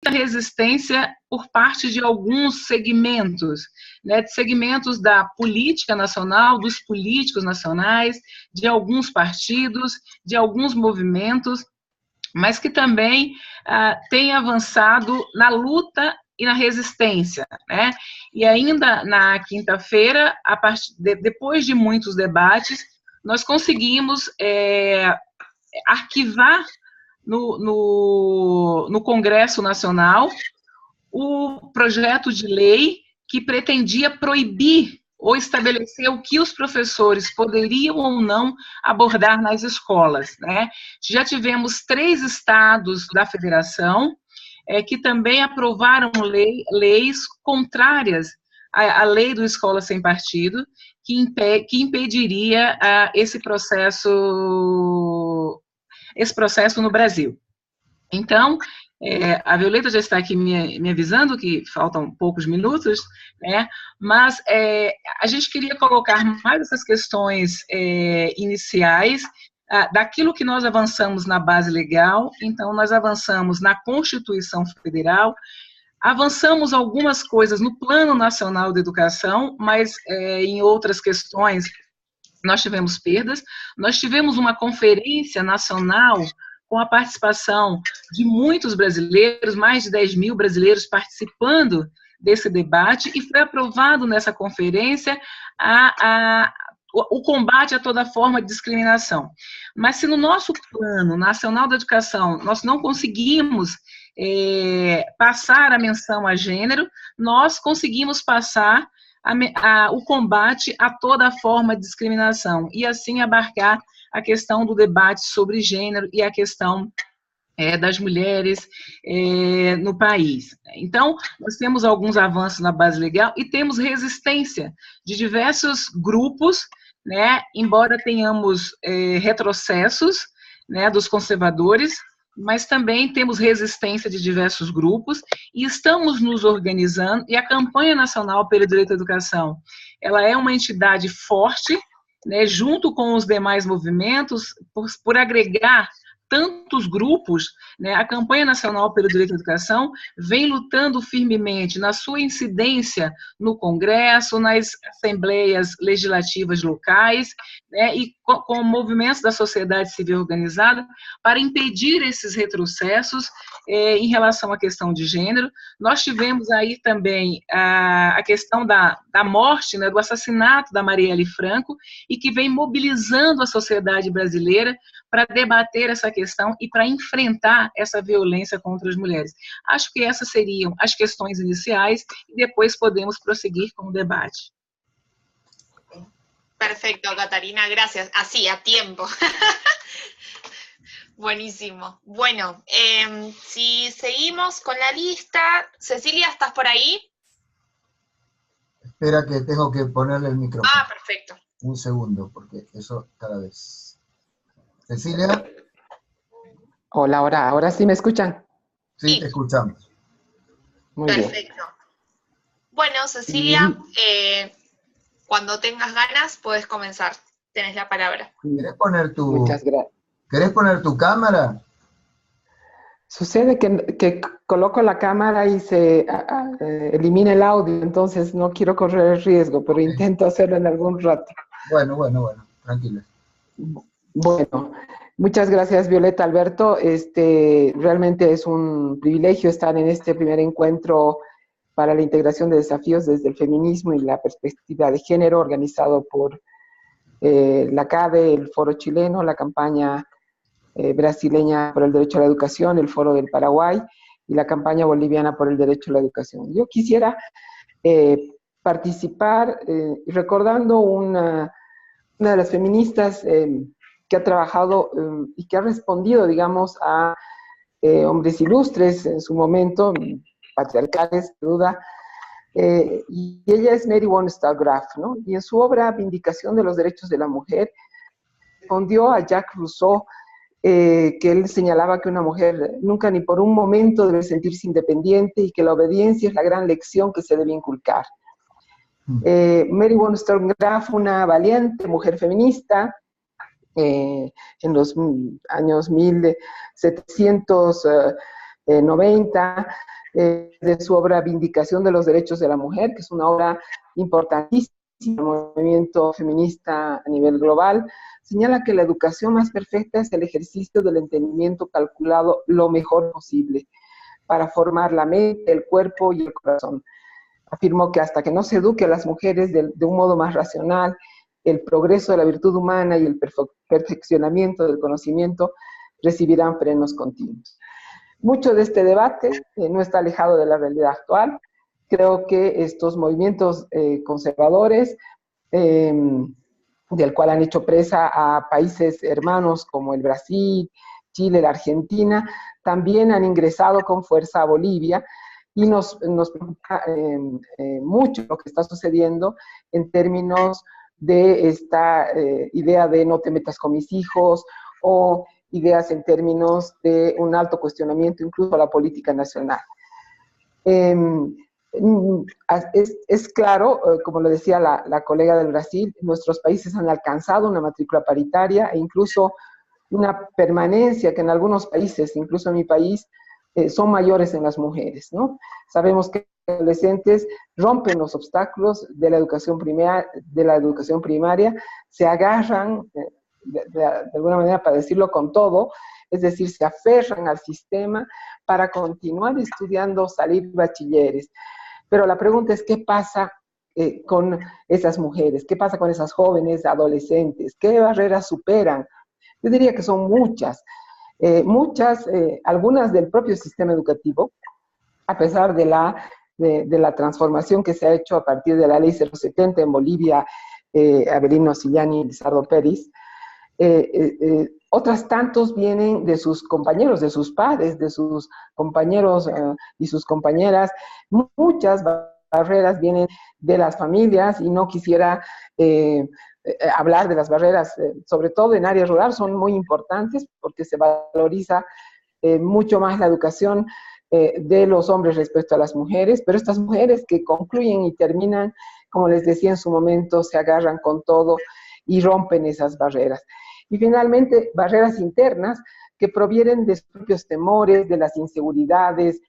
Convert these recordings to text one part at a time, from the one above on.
resistência por parte de alguns segmentos, né, de segmentos da política nacional, dos políticos nacionais, de alguns partidos, de alguns movimentos, mas que também tem avançado na luta e na resistência, né? E ainda na quinta-feira, depois de muitos debates, nós conseguimos arquivar no Congresso Nacional o projeto de lei que pretendia proibir ou estabelecer o que os professores poderiam ou não abordar nas escolas, né? Já tivemos 3 estados da federação que também aprovaram leis contrárias à lei do Escola Sem Partido, que impediria esse processo no Brasil. Então, a Violeta já está aqui me avisando que faltam poucos minutos, né? Mas a gente queria colocar mais essas questões iniciais daquilo que nós avançamos na base legal. Então, nós avançamos na Constituição Federal, avançamos algumas coisas no Plano Nacional de Educação, mas em outras questões nós tivemos perdas. Nós tivemos uma conferência nacional com a participação de muitos brasileiros, mais de 10 mil brasileiros participando desse debate, e foi aprovado nessa conferência o combate a toda forma de discriminação. Mas se no nosso Plano Nacional da Educação nós não conseguimos passar a menção a gênero, nós conseguimos passar o combate a toda forma de discriminação, e assim abarcar a questão do debate sobre gênero e a questão das mulheres no país. Então, nós temos alguns avanços na base legal e temos resistência de diversos grupos, né, embora tenhamos retrocessos, né, dos conservadores, mas também temos resistência de diversos grupos e estamos nos organizando, e a Campanha Nacional pelo Direito à Educação, ela é uma entidade forte, né, junto com os demais movimentos, por agregar tantos grupos, né, a Campanha Nacional pelo Direito à Educação vem lutando firmemente na sua incidência no Congresso, nas assembleias legislativas locais, né, e com movimentos da sociedade civil organizada para impedir esses retrocessos em relação à questão de gênero. Nós tivemos aí também a questão da morte, né, do assassinato da Marielle Franco, e que vem mobilizando a sociedade brasileira para debater essa questão e para enfrentar essa violência contra as mulheres. Acho que essas seriam as questões iniciais e depois podemos prosseguir com o debate. Perfecto, Catarina, gracias. Así, a tiempo. Buenísimo. Bueno, si seguimos con la lista, Cecilia, ¿estás por ahí? Espera que tengo que ponerle el micrófono. Ah, perfecto. Un segundo, porque eso cada vez. Cecilia. Hola, ahora sí me escuchan. Sí, te escuchamos. Muy bien. Perfecto. Bueno, Cecilia, cuando tengas ganas, puedes comenzar. Tenés la palabra. ¿Querés poner Muchas gracias. ¿Querés poner tu cámara? Sucede que coloco la cámara y se elimina el audio, entonces no quiero correr el riesgo, pero intento hacerlo en algún rato. Bueno, tranquila. Bueno, muchas gracias, Violeta, Alberto. Realmente es un privilegio estar en este primer encuentro para la integración de desafíos desde el feminismo y la perspectiva de género, organizado por la CADE, el Foro Chileno, la campaña brasileña por el derecho a la educación, el Foro del Paraguay y la campaña boliviana por el derecho a la educación. Yo quisiera participar recordando una de las feministas que ha trabajado y que ha respondido, digamos, a hombres ilustres en su momento, patriarcales, sin duda, y ella es Mary Wollstonecraft, ¿no? Y en su obra Vindicación de los Derechos de la Mujer, respondió a Jacques Rousseau, que él señalaba que una mujer nunca ni por un momento debe sentirse independiente y que la obediencia es la gran lección que se debe inculcar. Mary Wollstonecraft, una valiente mujer feminista, en los años 1700, 90, de su obra Vindicación de los Derechos de la Mujer, que es una obra importantísima del movimiento feminista a nivel global, señala que la educación más perfecta es el ejercicio del entendimiento calculado lo mejor posible para formar la mente, el cuerpo y el corazón. Afirmó que hasta que no se eduque a las mujeres de un modo más racional, el progreso de la virtud humana y el perfeccionamiento del conocimiento recibirán frenos continuos. Mucho de este debate no está alejado de la realidad actual. Creo que estos movimientos conservadores, del cual han hecho presa a países hermanos como el Brasil, Chile, la Argentina, también han ingresado con fuerza a Bolivia, y nos preocupa mucho lo que está sucediendo en términos de esta idea de no te metas con mis hijos, o ideas en términos de un alto cuestionamiento incluso a la política nacional. Es claro, como lo decía la colega del Brasil, nuestros países han alcanzado una matrícula paritaria e incluso una permanencia que en algunos países, incluso en mi país, son mayores en las mujeres, ¿no? Sabemos que los adolescentes rompen los obstáculos de la educación primaria, se agarran de alguna manera, para decirlo con todo, es decir, se aferran al sistema para continuar estudiando, salir bachilleres. Pero la pregunta es, ¿qué pasa con esas mujeres? ¿Qué pasa con esas jóvenes adolescentes? ¿Qué barreras superan? Yo diría que son muchas. Algunas del propio sistema educativo, a pesar de la transformación que se ha hecho a partir de la ley 070 en Bolivia, Avelino Sillani y Lizardo Pérez. Otras tantos vienen de sus compañeros, de sus padres, de sus compañeros y sus compañeras. Muchas barreras vienen de las familias, y no quisiera hablar de las barreras, sobre todo en áreas rurales, son muy importantes porque se valoriza mucho más la educación de los hombres respecto a las mujeres, pero estas mujeres que concluyen y terminan, como les decía en su momento, se agarran con todo y rompen esas barreras. Y finalmente, barreras internas que provienen de sus propios temores, de las inseguridades,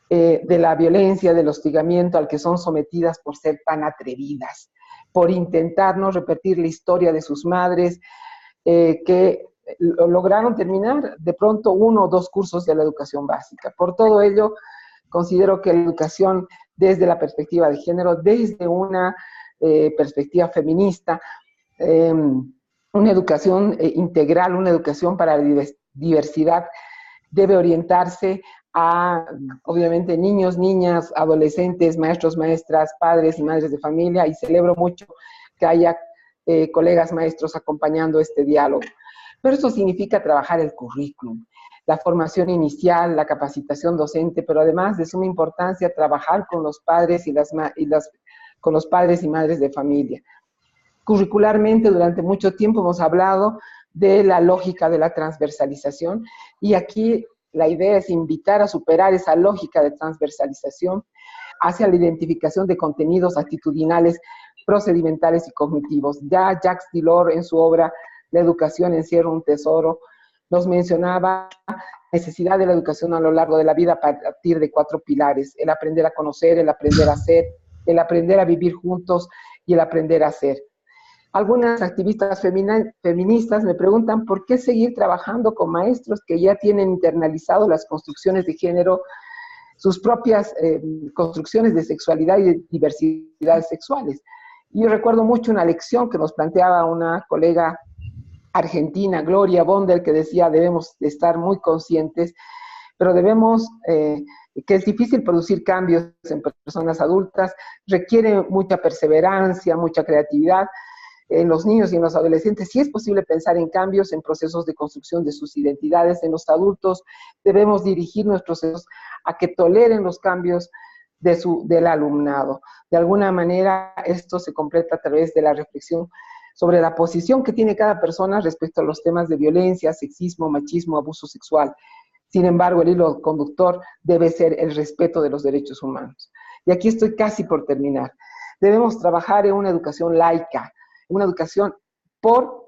de la violencia, del hostigamiento al que son sometidas por ser tan atrevidas, por intentar no repetir la historia de sus madres, que lograron terminar de pronto 1 o 2 cursos de la educación básica. Por todo ello, considero que la educación desde la perspectiva de género, desde una perspectiva feminista, una educación integral, una educación para la diversidad, debe orientarse a, obviamente, niños, niñas, adolescentes, maestros, maestras, padres y madres de familia, y celebro mucho que haya colegas maestros acompañando este diálogo. Pero eso significa trabajar el currículum, la formación inicial, la capacitación docente, pero además de suma importancia trabajar con los padres con los padres y madres de familia. Curricularmente, durante mucho tiempo hemos hablado de la lógica de la transversalización, y aquí la idea es invitar a superar esa lógica de transversalización hacia la identificación de contenidos actitudinales, procedimentales y cognitivos. Ya Jacques Delors, en su obra La educación encierra un tesoro, nos mencionaba la necesidad de la educación a lo largo de la vida a partir de 4 pilares: el aprender a conocer, el aprender a ser, el aprender a vivir juntos y el aprender a ser. Algunas activistas feministas me preguntan por qué seguir trabajando con maestros que ya tienen internalizado las construcciones de género, sus propias construcciones de sexualidad y de diversidades sexuales. Y yo recuerdo mucho una lección que nos planteaba una colega argentina, Gloria Bondel, que decía: debemos estar muy conscientes, pero debemos, que es difícil producir cambios en personas adultas, requiere mucha perseverancia, mucha creatividad. En los niños y en los adolescentes sí es posible pensar en cambios, en procesos de construcción de sus identidades. En los adultos debemos dirigir nuestros procesos a que toleren los cambios del alumnado. De alguna manera esto se completa a través de la reflexión sobre la posición que tiene cada persona respecto a los temas de violencia, sexismo, machismo, abuso sexual. Sin embargo, el hilo conductor debe ser el respeto de los derechos humanos. Y aquí estoy casi por terminar. Debemos trabajar en una educación laica, una educación por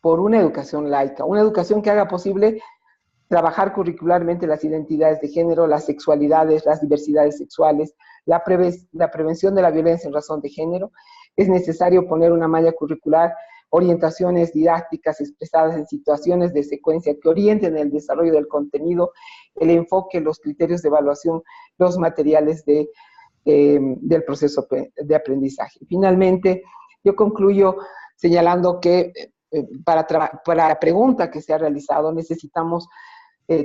una educación laica, una educación que haga posible trabajar curricularmente las identidades de género, las sexualidades, las diversidades sexuales, la prevención de la violencia en razón de género. Es necesario poner una malla curricular, orientaciones didácticas expresadas en situaciones de secuencia que orienten el desarrollo del contenido, el enfoque, los criterios de evaluación, los materiales del proceso de aprendizaje. Finalmente, yo concluyo señalando que para la pregunta que se ha realizado necesitamos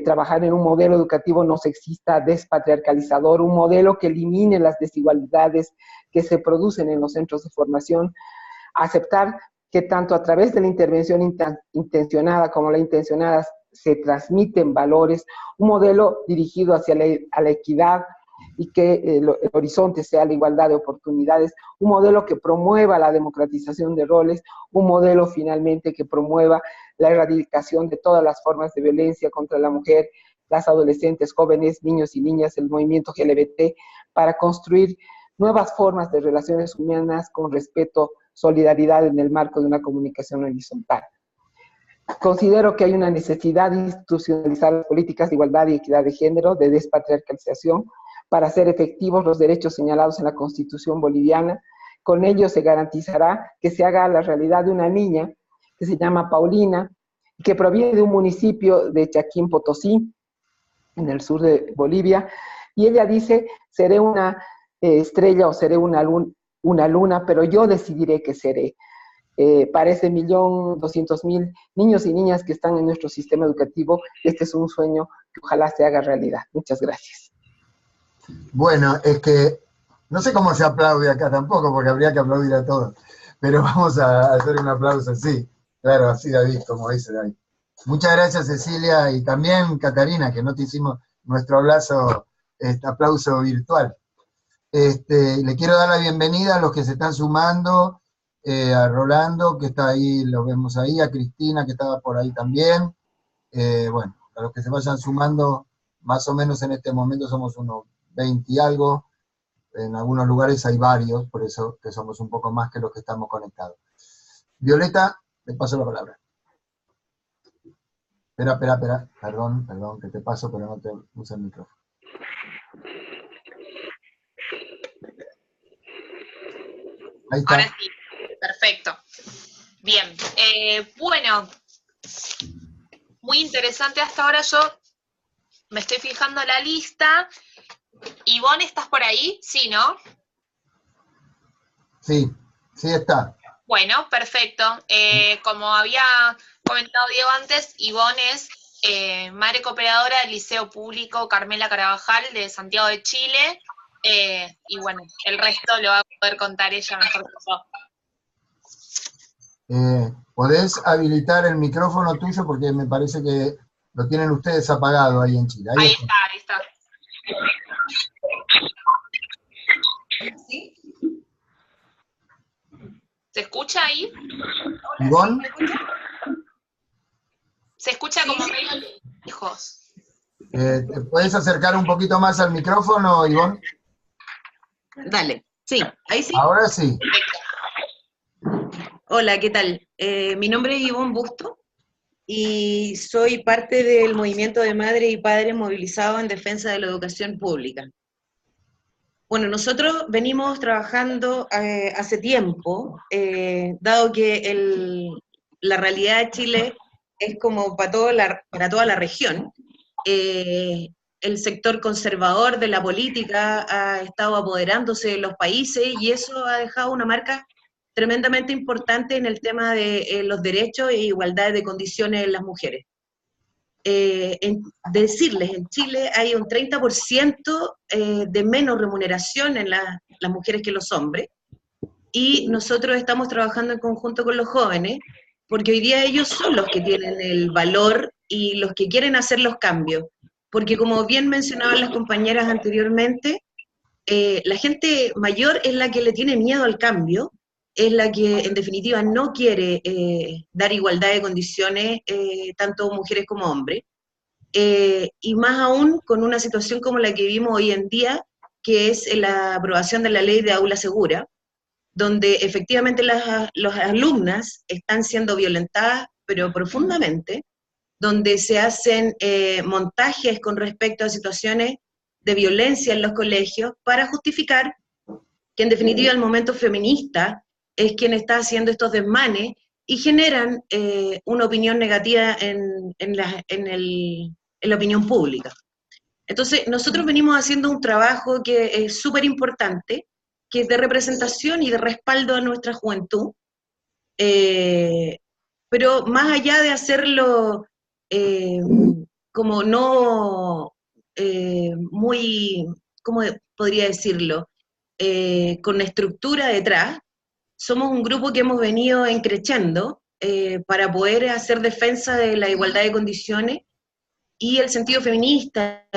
trabajar en un modelo educativo no sexista, despatriarcalizador, un modelo que elimine las desigualdades que se producen en los centros de formación, aceptar que tanto a través de la intervención intencionada como la intencionada se transmiten valores, un modelo dirigido hacia la equidad y que el horizonte sea la igualdad de oportunidades, un modelo que promueva la democratización de roles, un modelo finalmente que promueva la erradicación de todas las formas de violencia contra la mujer, las adolescentes, jóvenes, niños y niñas, el movimiento LGBT, para construir nuevas formas de relaciones humanas con respeto, solidaridad en el marco de una comunicación horizontal. Considero que hay una necesidad de institucionalizar las políticas de igualdad y equidad de género, de despatriarcalización, para hacer efectivos los derechos señalados en la Constitución boliviana. Con ello se garantizará que se haga la realidad de una niña que se llama Paulina, que proviene de un municipio de Chaquín Potosí, en el sur de Bolivia, y ella dice, seré una estrella o seré una luna, pero yo decidiré qué seré. Para ese 1.200.000 niños y niñas que están en nuestro sistema educativo, este es un sueño que ojalá se haga realidad. Muchas gracias. Bueno, es que no sé cómo se aplaude acá tampoco, porque habría que aplaudir a todos, pero vamos a hacer un aplauso así, claro, así David, como dice David. Muchas gracias Cecilia y también Catarina, que no te hicimos nuestro aplauso virtual. Le quiero dar la bienvenida a los que se están sumando, a Rolando, que está ahí, lo vemos ahí, a Cristina, que estaba por ahí también. Bueno, a los que se vayan sumando, más o menos en este momento somos unos 20 y algo, en algunos lugares hay varios, por eso que somos un poco más que los que estamos conectados. Violeta, te paso la palabra. Espera, perdón, que te paso, pero no te puse el micrófono. Ahí está. Ahora sí, perfecto. Bien, bueno, muy interesante hasta ahora. Yo me estoy fijando la lista. Ivonne, ¿estás por ahí? Sí, ¿no? Sí está. Bueno, perfecto. Como había comentado Diego antes, Ivonne es madre cooperadora del Liceo Público Carmela Carabajal de Santiago de Chile. Y bueno, el resto lo va a poder contar ella mejor que yo. ¿Podés habilitar el micrófono tuyo? Porque me parece que lo tienen ustedes apagado ahí en Chile. Ahí está. ¿Sí? ¿Se escucha ahí? ¿Ivonne? Se escucha como medio lejos. ¿Te puedes acercar un poquito más al micrófono, Ivonne? Dale, sí, ahí sí. Ahora sí. Hola, ¿qué tal? Mi nombre es Ivonne Busto y soy parte del movimiento de madres y padres movilizados en defensa de la educación pública. Bueno, nosotros venimos trabajando hace tiempo, dado que la realidad de Chile es como para toda la región. El sector conservador de la política ha estado apoderándose de los países y eso ha dejado una marca tremendamente importante en el tema de los derechos e igualdad de condiciones de las mujeres. Decirles, en Chile hay un 30% de menos remuneración en las mujeres que los hombres, y nosotros estamos trabajando en conjunto con los jóvenes, porque hoy día ellos son los que tienen el valor y los que quieren hacer los cambios, porque como bien mencionaban las compañeras anteriormente, la gente mayor es la que le tiene miedo al cambio, es la que en definitiva no quiere dar igualdad de condiciones, tanto mujeres como hombres, y más aún con una situación como la que vimos hoy en día, que es la aprobación de la ley de aula segura, donde efectivamente las alumnas están siendo violentadas, pero profundamente, donde se hacen montajes con respecto a situaciones de violencia en los colegios para justificar que en definitiva el movimiento feminista es quien está haciendo estos desmanes y generan una opinión negativa en la opinión pública. Entonces, nosotros venimos haciendo un trabajo que es súper importante, que es de representación y de respaldo a nuestra juventud, pero más allá de hacerlo como no muy, ¿cómo podría decirlo?, con estructura detrás, somos un grupo que hemos venido encrechando para poder hacer defensa de la igualdad de condiciones y el sentido feminista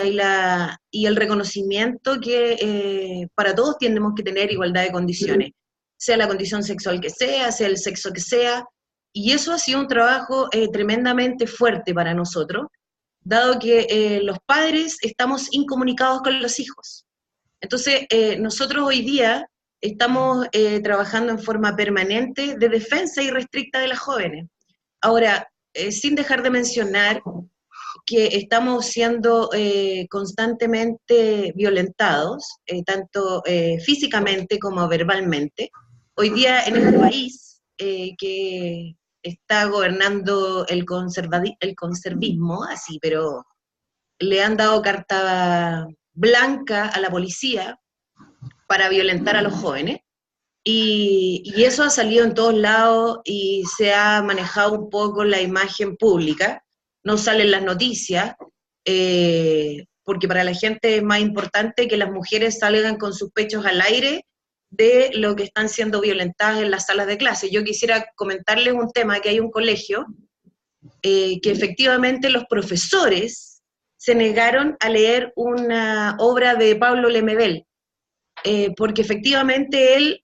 y el reconocimiento que para todos tenemos que tener igualdad de condiciones, sea la condición sexual que sea el sexo que sea, y eso ha sido un trabajo tremendamente fuerte para nosotros, dado que los padres estamos incomunicados con los hijos. Entonces, nosotros hoy día estamos trabajando en forma permanente de defensa irrestricta de las jóvenes. Ahora, sin dejar de mencionar que estamos siendo constantemente violentados, tanto físicamente como verbalmente. Hoy día en este país que está gobernando el conservismo, así, pero le han dado carta blanca a la policía para violentar a los jóvenes, y eso ha salido en todos lados y se ha manejado un poco la imagen pública, no salen las noticias, porque para la gente es más importante que las mujeres salgan con sus pechos al aire de lo que están siendo violentadas en las salas de clase. Yo quisiera comentarles un tema, que hay un colegio que efectivamente los profesores se negaron a leer una obra de Pablo Lemebel, porque efectivamente él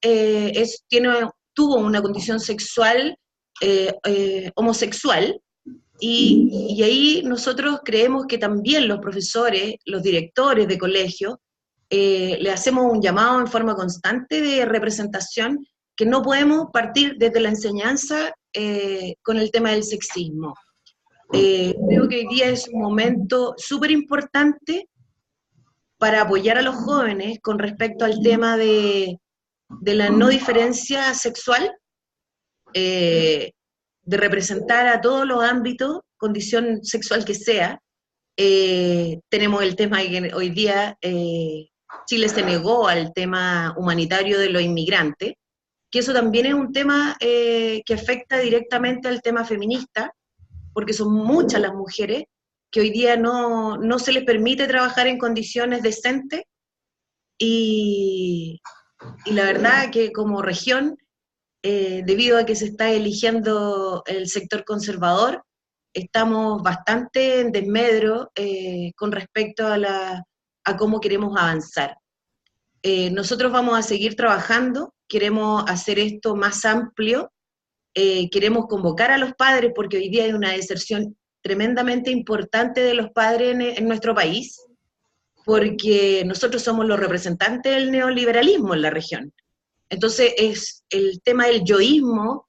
tuvo una condición sexual homosexual, y ahí nosotros creemos que también los profesores, los directores de colegio, le hacemos un llamado en forma constante de representación, que no podemos partir desde la enseñanza con el tema del sexismo. Creo que hoy día es un momento súper importante para apoyar a los jóvenes con respecto al tema de la no diferencia sexual, de representar a todos los ámbitos, condición sexual que sea. Tenemos el tema que hoy día Chile se negó al tema humanitario de los inmigrantes, que eso también es un tema que afecta directamente al tema feminista, porque son muchas las mujeres que hoy día no se les permite trabajar en condiciones decentes, y la verdad que como región, debido a que se está eligiendo el sector conservador, estamos bastante en desmedro con respecto a cómo queremos avanzar. Nosotros vamos a seguir trabajando, queremos hacer esto más amplio, queremos convocar a los padres, porque hoy día hay una deserción tremendamente importante de los padres en nuestro país, porque nosotros somos los representantes del neoliberalismo en la región. Entonces, el tema del yoísmo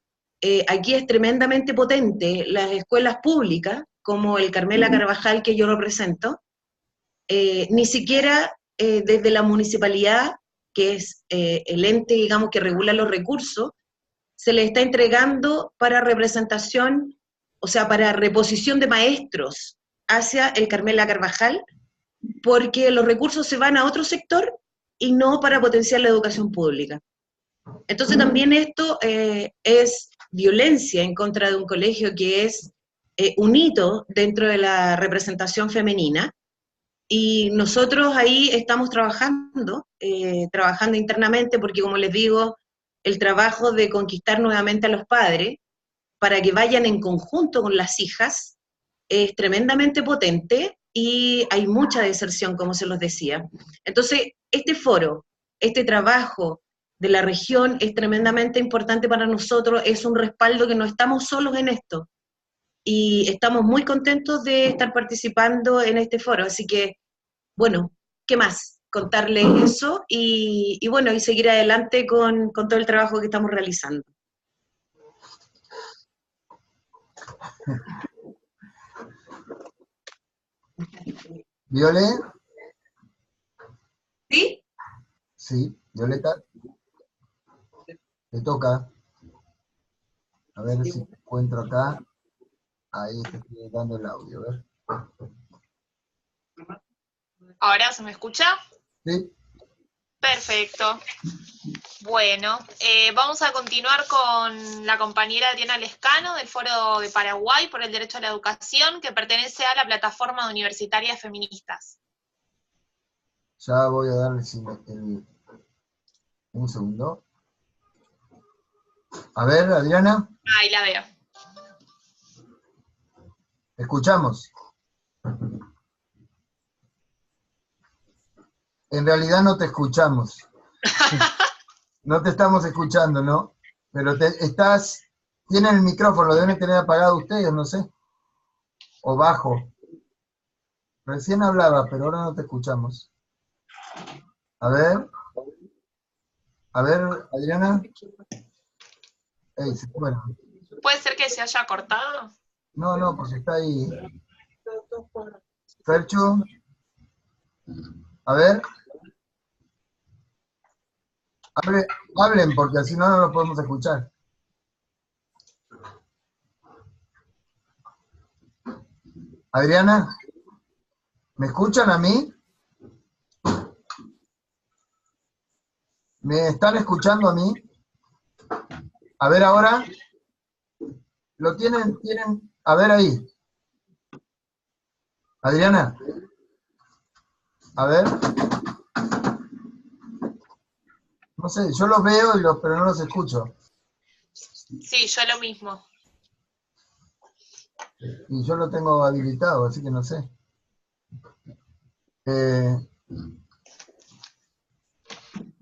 aquí es tremendamente potente. Las escuelas públicas, como el Carmela Carvajal que yo represento, ni siquiera desde la municipalidad, que es el ente, digamos, que regula los recursos, se le está entregando para representación, o sea, para reposición de maestros hacia el Carmela Carvajal, porque los recursos se van a otro sector y no para potenciar la educación pública. Entonces también esto es violencia en contra de un colegio que es un hito dentro de la representación femenina, y nosotros ahí estamos trabajando internamente, porque como les digo, el trabajo de conquistar nuevamente a los padres para que vayan en conjunto con las hijas es tremendamente potente, y hay mucha deserción, como se los decía. Entonces, este foro, este trabajo de la región es tremendamente importante para nosotros, es un respaldo que no estamos solos en esto, y estamos muy contentos de estar participando en este foro, así que, bueno, ¿qué más? Contarles eso, y bueno, y seguir adelante con todo el trabajo que estamos realizando. ¿Viole? ¿Sí? Sí, Violeta. Te toca. A ver si te encuentro acá. Ahí te estoy dando el audio, a ver. ¿Ahora se me escucha? Sí. Perfecto. Bueno, vamos a continuar con la compañera Adriana Lescano del Foro de Paraguay por el Derecho a la Educación, que pertenece a la Plataforma de Universitarias Feministas. Ya voy a darle un segundo. A ver, Adriana. Ahí la veo. Escuchamos. En realidad no te escuchamos. No te estamos escuchando, ¿no? Pero tienen el micrófono, lo deben tener apagado ustedes, no sé. O bajo. Recién hablaba, pero ahora no te escuchamos. A ver, Adriana. Ey, se fueron. ¿Puede ser que se haya cortado? No, porque está ahí. Fercho. A ver. Hablen, porque así no lo podemos escuchar. Adriana, ¿me escuchan a mí? ¿Me están escuchando a mí? A ver ahora. ¿Lo tienen? A ver ahí. Adriana. A ver. No sé, yo los veo, pero no los escucho. Sí, yo lo mismo. Y yo lo tengo habilitado, así que no sé.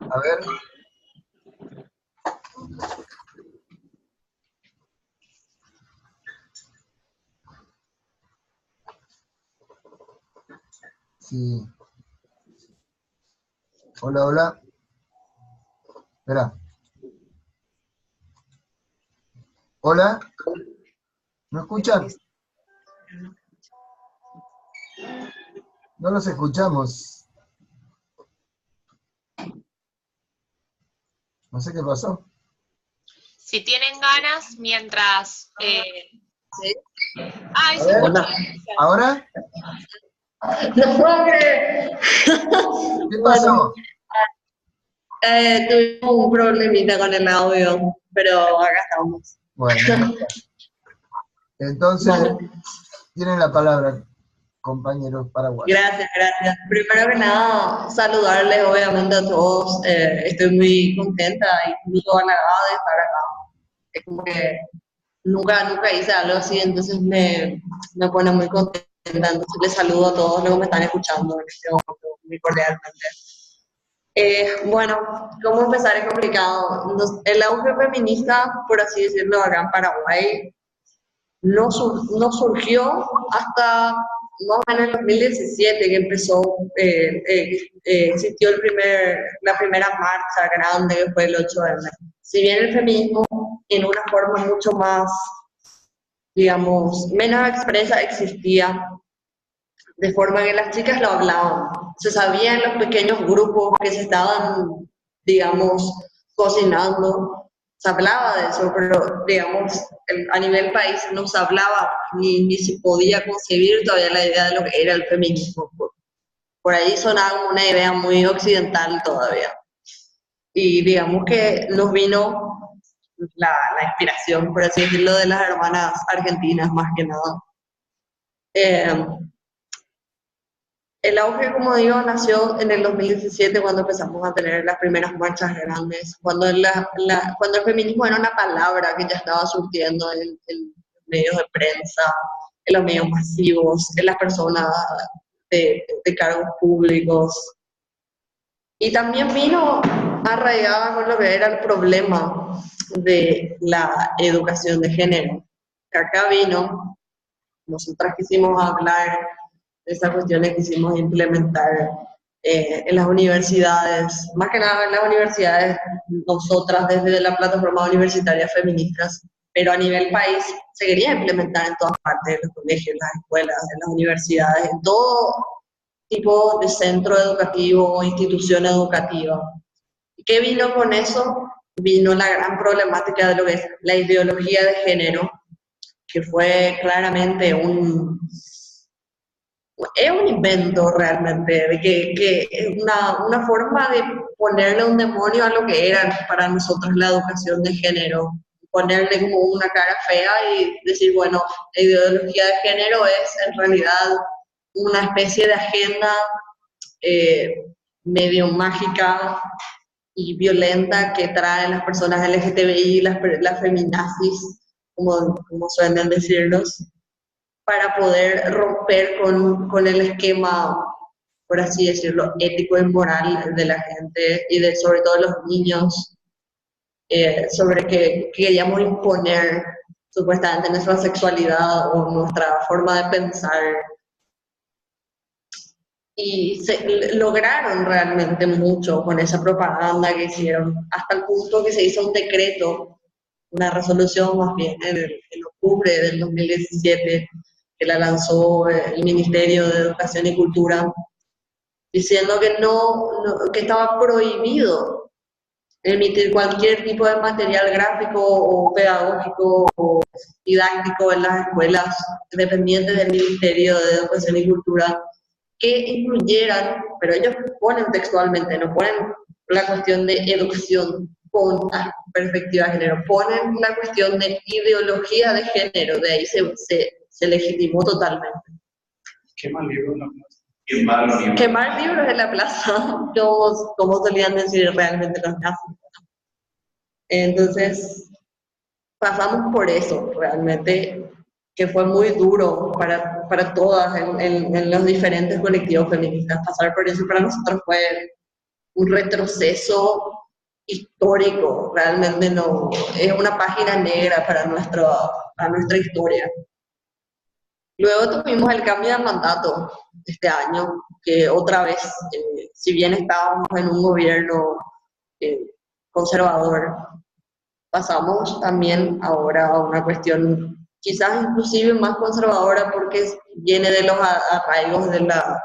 A ver. Sí. Hola. Espera. Hola. ¿No escuchan? No los escuchamos. No sé qué pasó. Si tienen ganas, mientras... ¿Sí? Ay, se escucha. ¿Ahora? No puedo creer. ¿Qué pasó? Tuvimos un problemita con el audio, pero acá estamos. Bueno, entonces tienen la palabra, compañeros paraguayos. Gracias. Primero que nada, saludarles obviamente a todos. Estoy muy contenta y muy halagada de estar acá. Es como que nunca hice algo así, entonces me pone muy contenta. Entonces les saludo a todos los que me están escuchando en este momento, muy cordialmente. Bueno, ¿cómo empezar? Es complicado. El auge feminista, por así decirlo, acá en Paraguay, no surgió hasta más o menos en el 2017, que existió la primera marcha grande, que fue el 8M. Si bien el feminismo en una forma mucho más, digamos, menos expresa existía, de forma que las chicas lo hablaban. Se sabía en los pequeños grupos que se estaban, digamos, cocinando, se hablaba de eso, pero, digamos, a nivel país no se hablaba ni se podía concebir todavía la idea de lo que era el feminismo. Por ahí sonaba como una idea muy occidental todavía. Y digamos que nos vino la inspiración, por así decirlo, de las hermanas argentinas, más que nada. El auge, como digo, nació en el 2017, cuando empezamos a tener las primeras marchas grandes, cuando el feminismo era una palabra que ya estaba surtiendo en medios de prensa, en los medios masivos, en las personas de cargos públicos. Y también vino arraigada con lo que era el problema de la educación de género. Que acá vino, nosotras quisimos hablar de esas cuestiones, quisimos implementar en las universidades, más que nada en las universidades, nosotras desde la Plataforma Universitaria Feministas, pero a nivel país se quería implementar en todas partes, en los colegios, en las escuelas, en las universidades, en todo tipo de centro educativo o institución educativa. ¿Y qué vino con eso? Vino la gran problemática de lo que es la ideología de género, que fue claramente es un invento realmente, de que es una forma de ponerle un demonio a lo que era para nosotros la educación de género, ponerle como una cara fea y decir, bueno, la ideología de género es en realidad una especie de agenda medio mágica y violenta que traen las personas LGTBI, las feminazis, como suelen decirlos, para poder romper con el esquema, por así decirlo, ético y moral de la gente y sobre todo de los niños, sobre que queríamos imponer supuestamente nuestra sexualidad o nuestra forma de pensar. Y lograron realmente mucho con esa propaganda que hicieron, hasta el punto que se hizo un decreto, una resolución más bien, en octubre del 2017, que la lanzó el Ministerio de Educación y Cultura, diciendo que estaba prohibido emitir cualquier tipo de material gráfico o pedagógico o didáctico en las escuelas dependientes del Ministerio de Educación y Cultura, que incluyeran, pero ellos ponen textualmente, no ponen la cuestión de educación con perspectiva de género, ponen la cuestión de ideología de género, de ahí se legitimó totalmente. Quemar libros en la plaza. Quemar libros. Quemar libros en la plaza, como solían decir realmente los nazis. Entonces, pasamos por eso realmente, que fue muy duro para todas en los diferentes colectivos feministas. Pasar por eso para nosotros fue un retroceso histórico, realmente no, es una página negra para nuestra historia. Luego tuvimos el cambio de mandato este año, que otra vez, si bien estábamos en un gobierno conservador, pasamos también ahora a una cuestión quizás inclusive más conservadora porque viene de los arraigos de la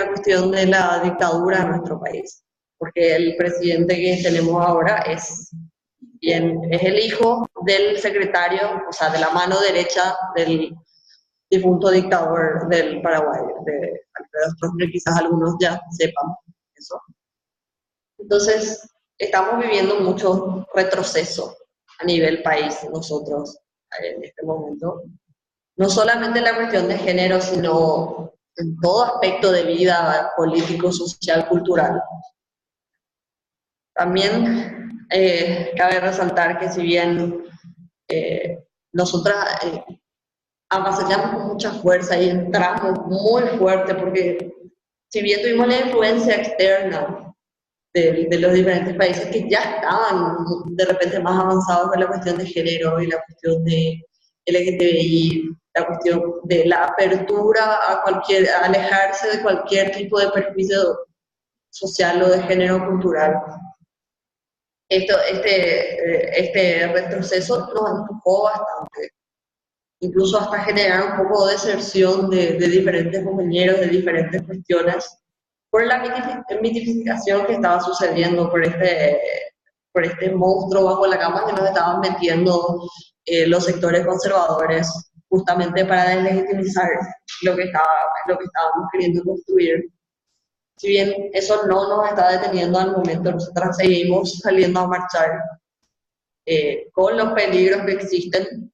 cuestión de la dictadura en nuestro país. Porque el presidente que tenemos ahora es el hijo del secretario, o sea, de la mano derecha del difunto dictador del Paraguay, de Alfredo Stroessner, quizás algunos ya sepan eso. Entonces, estamos viviendo mucho retroceso a nivel país nosotros en este momento. No solamente en la cuestión de género, sino en todo aspecto de vida político, social, cultural. También cabe resaltar que si bien nosotras avasallamos con mucha fuerza y entramos muy fuerte, porque si bien tuvimos la influencia externa de los diferentes países que ya estaban de repente más avanzados en la cuestión de género y la cuestión de LGTBI, la cuestión de la apertura a alejarse de cualquier tipo de perjuicio social o de género cultural. Este retroceso nos empujó bastante, incluso hasta generar un poco de deserción de diferentes compañeros, de diferentes cuestiones, por la mitificación que estaba sucediendo, por este monstruo bajo la cama que nos estaban metiendo los sectores conservadores, justamente para deslegitimizar lo que estábamos queriendo construir. Si bien eso no nos está deteniendo al momento, nosotras seguimos saliendo a marchar con los peligros que existen,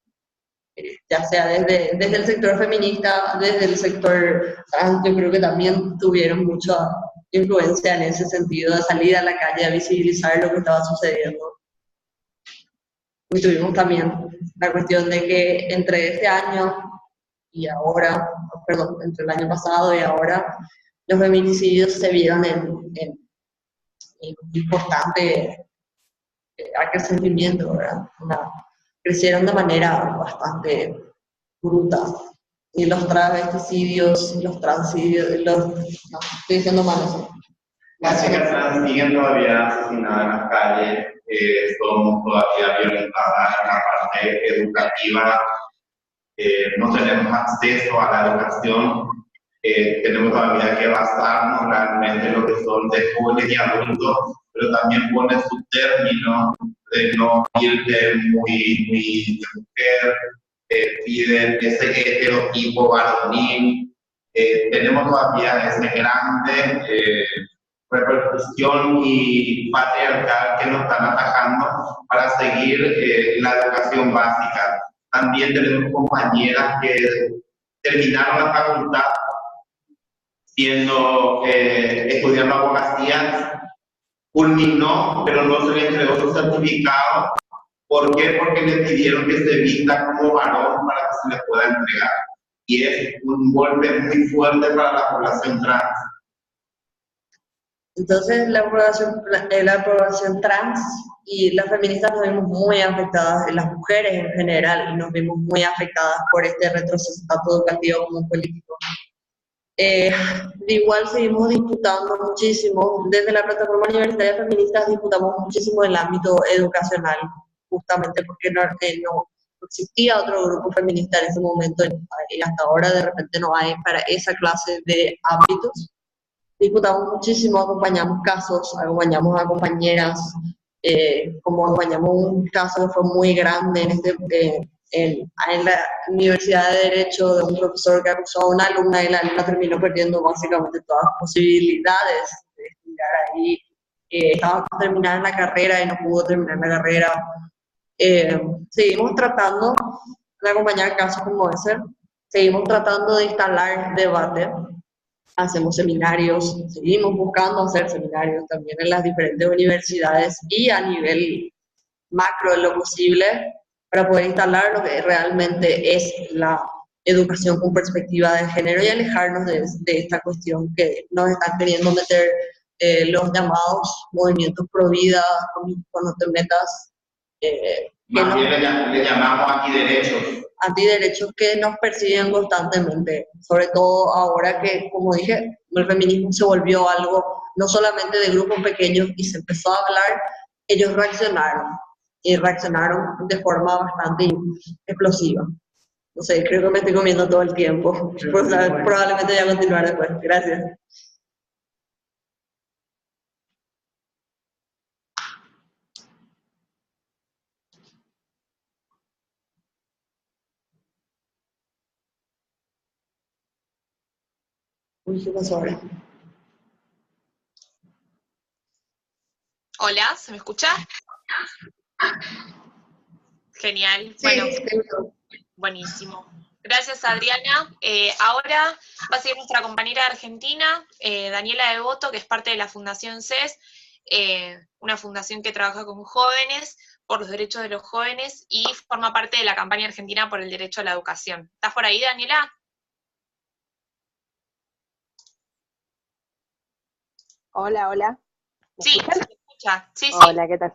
ya sea desde el sector feminista, desde el sector trans. Yo creo que también tuvieron mucha influencia en ese sentido, de salir a la calle a visibilizar lo que estaba sucediendo. Y tuvimos también la cuestión de que entre este año y ahora, perdón, entre el año pasado y ahora, los feminicidios se vieron en un importante acrecentamiento, ¿verdad? Crecieron de manera bastante bruta. Y los travesticidios, los transicidios, no, estoy diciendo mal eso. Las chicas trans siguen todavía asesinadas en las calles, somos todavía violentadas en la parte educativa, no tenemos acceso a la educación, tenemos todavía que basarnos realmente en lo que son de jóvenes y adultos, pero también pone su término de no ir de muy de mujer, piden ese estereotipo varonil, tenemos todavía ese grande repercusión y patriarcal que nos están atacando para seguir la educación básica. También tenemos compañeras que terminaron la facultad estudiando abogacía, culminó, pero no se le entregó su certificado. ¿Por qué? Porque le pidieron que se vista como varón para que se le pueda entregar. Y es un golpe muy fuerte para la población trans. Entonces la población trans y las feministas nos vimos muy afectadas, las mujeres en general, y nos vimos muy afectadas por este retroceso tanto educativo como político. De igual seguimos disputando muchísimo, desde la plataforma universitaria de feministas disputamos muchísimo en el ámbito educacional, justamente porque no existía otro grupo feminista en ese momento, y hasta ahora de repente no hay para esa clase de ámbitos. Disputamos muchísimo, acompañamos casos, acompañamos a compañeras, como acompañamos un caso que fue muy grande en la Universidad de Derecho, de un profesor que acusó a una alumna y la alumna terminó perdiendo básicamente todas las posibilidades de estudiar ahí. Estaba por terminar la carrera y no pudo terminar la carrera. Seguimos tratando de acompañar casos como ese, seguimos tratando de instalar debate. Hacemos seminarios, seguimos buscando hacer seminarios también en las diferentes universidades y a nivel macro en lo posible para poder instalar lo que realmente es la educación con perspectiva de género y alejarnos de esta cuestión que nos están queriendo meter los llamados movimientos pro vida, cuando te metas. Más bien le llamamos antiderechos que nos persiguen constantemente, sobre todo ahora que, como dije, el feminismo se volvió algo no solamente de grupos pequeños y se empezó a hablar, ellos reaccionaron, y reaccionaron de forma bastante explosiva. No sé, creo que me estoy comiendo todo el tiempo, pues, probablemente voy a continuar después. Gracias. Uy, ¿qué pasó ahora? Hola, ¿se me escucha? Genial, Sí, bueno, buenísimo. Gracias, Adriana. Ahora va a seguir nuestra compañera argentina, Daniela Devoto, que es parte de la Fundación CES, una fundación que trabaja con jóvenes, por los derechos de los jóvenes, y forma parte de la campaña argentina por el derecho a la educación. ¿Estás por ahí, Daniela? Hola, hola. Sí, se te escucha. Sí, sí. Hola, ¿qué tal?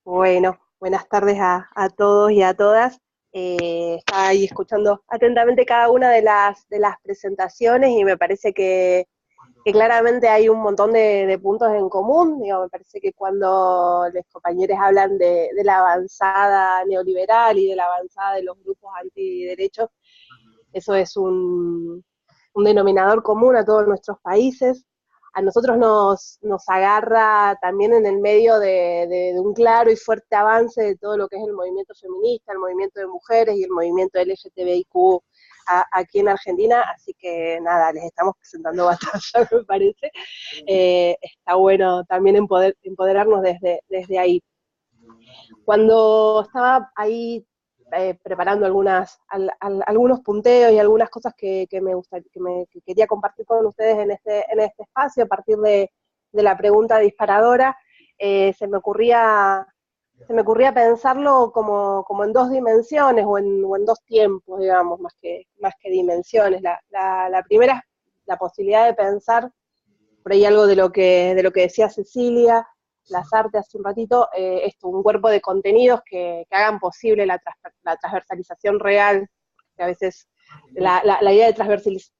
Bueno, buenas tardes a todos y a todas. Estaba ahí escuchando atentamente cada una de las presentaciones y me parece que claramente hay un montón de puntos en común. Digo, me parece que cuando los compañeros hablan de la avanzada neoliberal y de la avanzada de los grupos antiderechos, eso es un denominador común a todos nuestros países. A nosotros nos agarra también en el medio de un claro y fuerte avance de todo lo que es el movimiento feminista, el movimiento de mujeres y el movimiento LGTBIQ aquí en Argentina, así que nada, les estamos presentando batalla, me parece. Está bueno también empoderarnos desde ahí. Cuando estaba ahí preparando algunos punteos y algunas cosas que quería compartir con ustedes en este espacio, a partir de la pregunta disparadora, se me ocurría pensarlo como en dos dimensiones o en dos tiempos, digamos, más que dimensiones. La primera es la posibilidad de pensar, por ahí algo de lo que decía Cecilia Lazarte hace un ratito, un cuerpo de contenidos que hagan posible la transversalización real, que a veces la idea de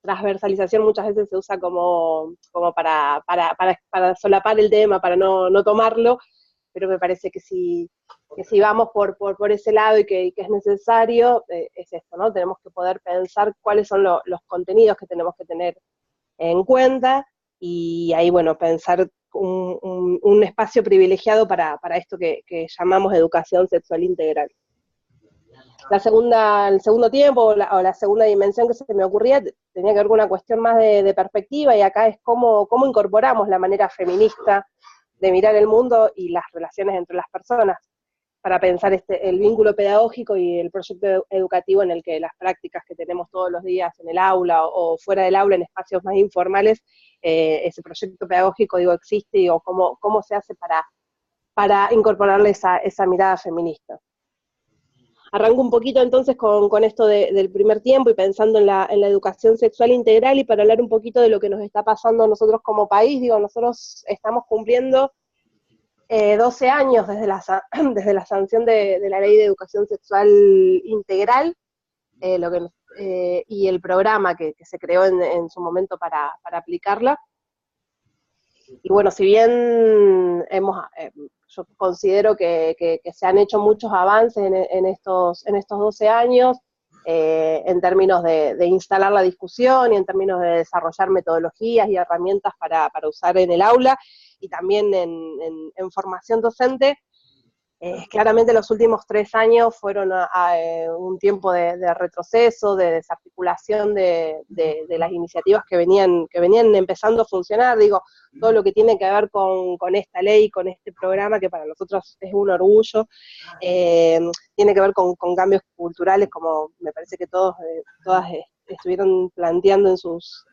transversalización muchas veces se usa como para solapar el tema, para no tomarlo, pero me parece que si vamos por ese lado y que es necesario, es esto, ¿no? Tenemos que poder pensar cuáles son los contenidos que tenemos que tener en cuenta, y ahí, bueno, pensar un espacio privilegiado para esto que llamamos educación sexual integral. El segundo tiempo, o la segunda dimensión que se me ocurría, tenía que ver con una cuestión más de perspectiva, y acá es cómo incorporamos la manera feminista de mirar el mundo y las relaciones entre las personas, para pensar el vínculo pedagógico y el proyecto educativo en el que las prácticas que tenemos todos los días en el aula o fuera del aula, en espacios más informales, ese proyecto pedagógico, digo, existe, y cómo se hace para incorporarle esa mirada feminista. Arranco un poquito entonces con esto del primer tiempo y pensando en la educación sexual integral, y para hablar un poquito de lo que nos está pasando a nosotros como país. Digo, nosotros estamos cumpliendo 12 años desde la sanción de la Ley de Educación Sexual Integral, y el programa que se creó en su momento para aplicarla. Y bueno, si bien yo considero que se han hecho muchos avances en estos 12 años, en términos de instalar la discusión y en términos de desarrollar metodologías y herramientas para usar en el aula, y también en formación docente, claramente los últimos 3 años fueron un tiempo de retroceso, de desarticulación de las iniciativas que venían empezando a funcionar. Digo, todo lo que tiene que ver con esta ley, con este programa, que para nosotros es un orgullo, tiene que ver con cambios culturales, como me parece que todas estuvieron planteando en sus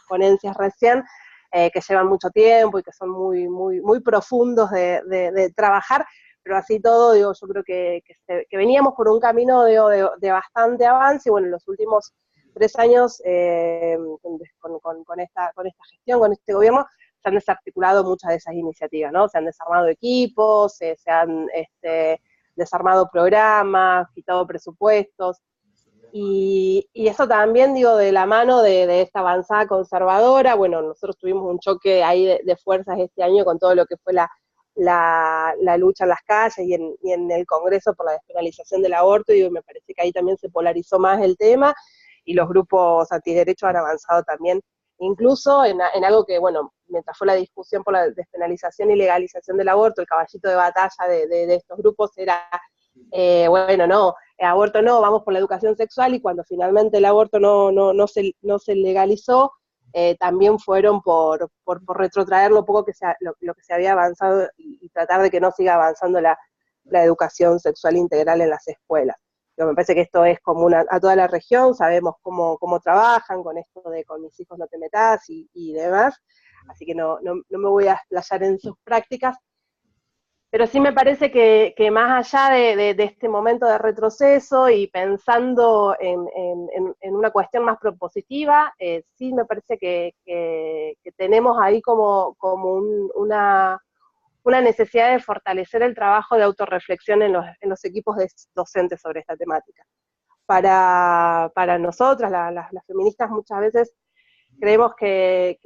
ponencias recién, que llevan mucho tiempo y que son muy, muy, muy profundos de trabajar. Pero así todo, digo, yo creo que veníamos por un camino de bastante avance, y bueno, en los últimos 3 años, con esta gestión, con este gobierno, se han desarticulado muchas de esas iniciativas, ¿no? Se han desarmado equipos, se han desarmado programas, quitado presupuestos, y eso también, digo, de la mano de esta avanzada conservadora. Bueno, nosotros tuvimos un choque ahí de fuerzas este año con todo lo que fue la lucha en las calles y en el Congreso por la despenalización del aborto, y me parece que ahí también se polarizó más el tema, y los grupos antiderechos han avanzado también, incluso en algo que, bueno, mientras fue la discusión por la despenalización y legalización del aborto, el caballito de batalla de estos grupos era, bueno, no, aborto no, vamos por la educación sexual, y cuando finalmente el aborto no se legalizó, también fueron por retrotraer lo poco lo que se había avanzado, y tratar de que no siga avanzando la educación sexual integral en las escuelas. Pero me parece que esto es común a toda la región, sabemos cómo trabajan con esto de con mis hijos no te metas y demás, así que no me voy a explayar en sus prácticas. Pero sí me parece que más allá de este momento de retroceso, y pensando en una cuestión más propositiva, sí me parece que tenemos ahí como una necesidad de fortalecer el trabajo de autorreflexión en los equipos docentes sobre esta temática. Para nosotras, las feministas, muchas veces creemos que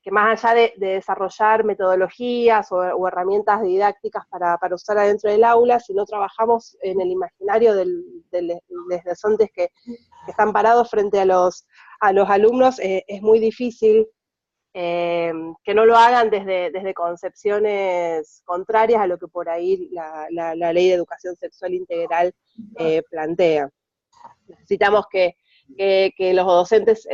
más allá de desarrollar metodologías o herramientas didácticas para usar adentro del aula, si no trabajamos en el imaginario de los docentes que están parados frente a los alumnos, es muy difícil que no lo hagan desde concepciones contrarias a lo que por ahí la Ley de Educación Sexual Integral plantea. Necesitamos que los docentes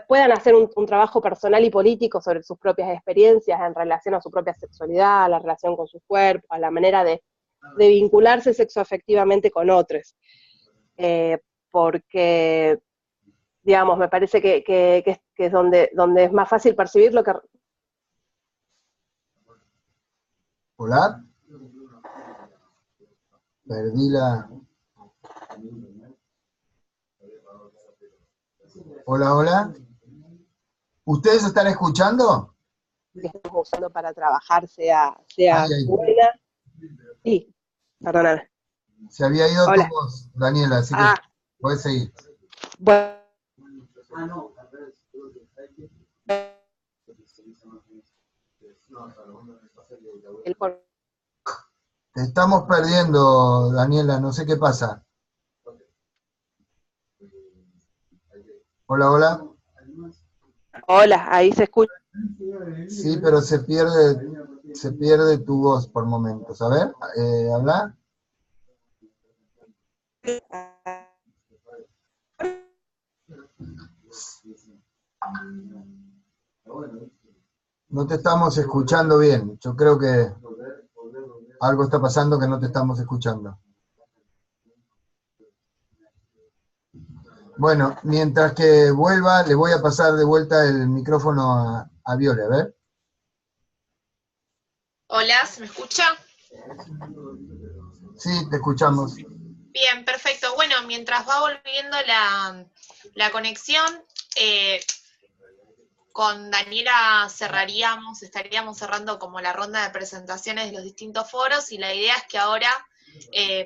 puedan hacer un trabajo personal y político sobre sus propias experiencias en relación a su propia sexualidad, a la relación con sus cuerpos, a la manera de vincularse sexoafectivamente con otros. Porque, digamos, me parece que es donde es más fácil percibir lo que... ¿Hola? Perdí la... Hola, hola. ¿Ustedes están escuchando? Que estamos usando para trabajar sea buena. Sí, perdóname. Se había ido Hola. tu voz, Daniela, así que Puedes seguir. Bueno, Te estamos perdiendo, Daniela, no sé qué pasa. Hola, hola. hola, ahí se escucha. Sí, pero se pierde tu voz por momentos. A ver, habla. No te estamos escuchando bien. Yo creo que algo está pasando que no te estamos escuchando. Bueno, mientras que vuelva, le voy a pasar de vuelta el micrófono a Viole, a ver. Hola, ¿se me escucha? Sí, te escuchamos. Bien, perfecto. Bueno, mientras va volviendo la conexión, con Daniela estaríamos cerrando como la ronda de presentaciones de los distintos foros y la idea es que ahora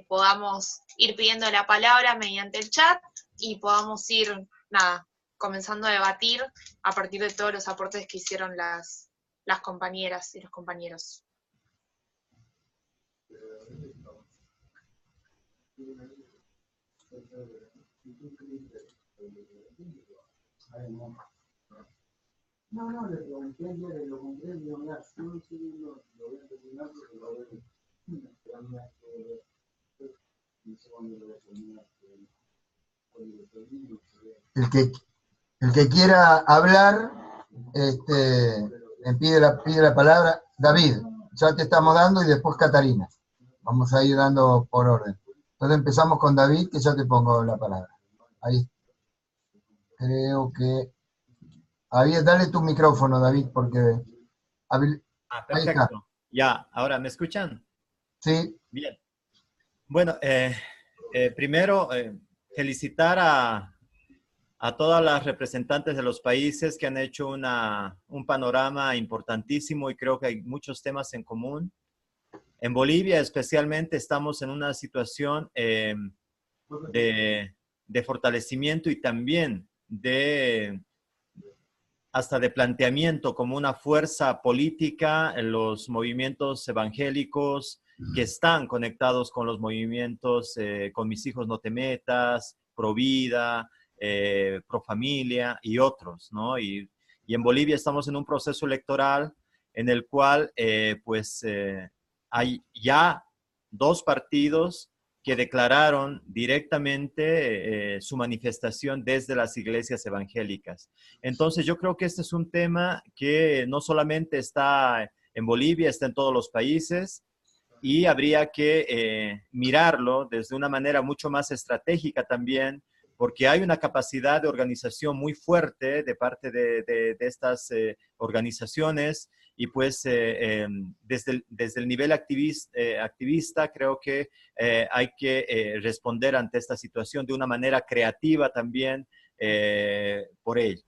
podamos ir pidiendo la palabra mediante el chat y podamos ir, comenzando a debatir a partir de todos los aportes que hicieron las compañeras y los compañeros. No, le pregunté ayer, lo compré, y digo, mira, un segundo, lo voy a terminar porque lo voy a el que quiera hablar, pide la palabra. David, ya te estamos dando, y después Catarina. Vamos a ir dando por orden. Entonces empezamos con David, que ya te pongo la palabra. Ahí. Creo que... Ahí, dale tu micrófono, David, porque... Ahí perfecto. está. Ya, ahora, ¿me escuchan? Sí. Bien. Bueno, primero, felicitar a todas las representantes de los países que han hecho un panorama importantísimo y creo que hay muchos temas en común. En Bolivia especialmente estamos en una situación de fortalecimiento y también hasta de planteamiento como una fuerza política en los movimientos evangélicos que están conectados con los movimientos Con mis hijos no te metas, Pro Vida, Pro Familia y otros, ¿no? Y en Bolivia estamos en un proceso electoral en el cual hay ya 2 partidos que declararon directamente su manifestación desde las iglesias evangélicas. Entonces yo creo que este es un tema que no solamente está en Bolivia, está en todos los países y habría que mirarlo desde una manera mucho más estratégica también, porque hay una capacidad de organización muy fuerte de parte de estas organizaciones y pues desde el nivel activista creo que hay que responder ante esta situación de una manera creativa también por ello.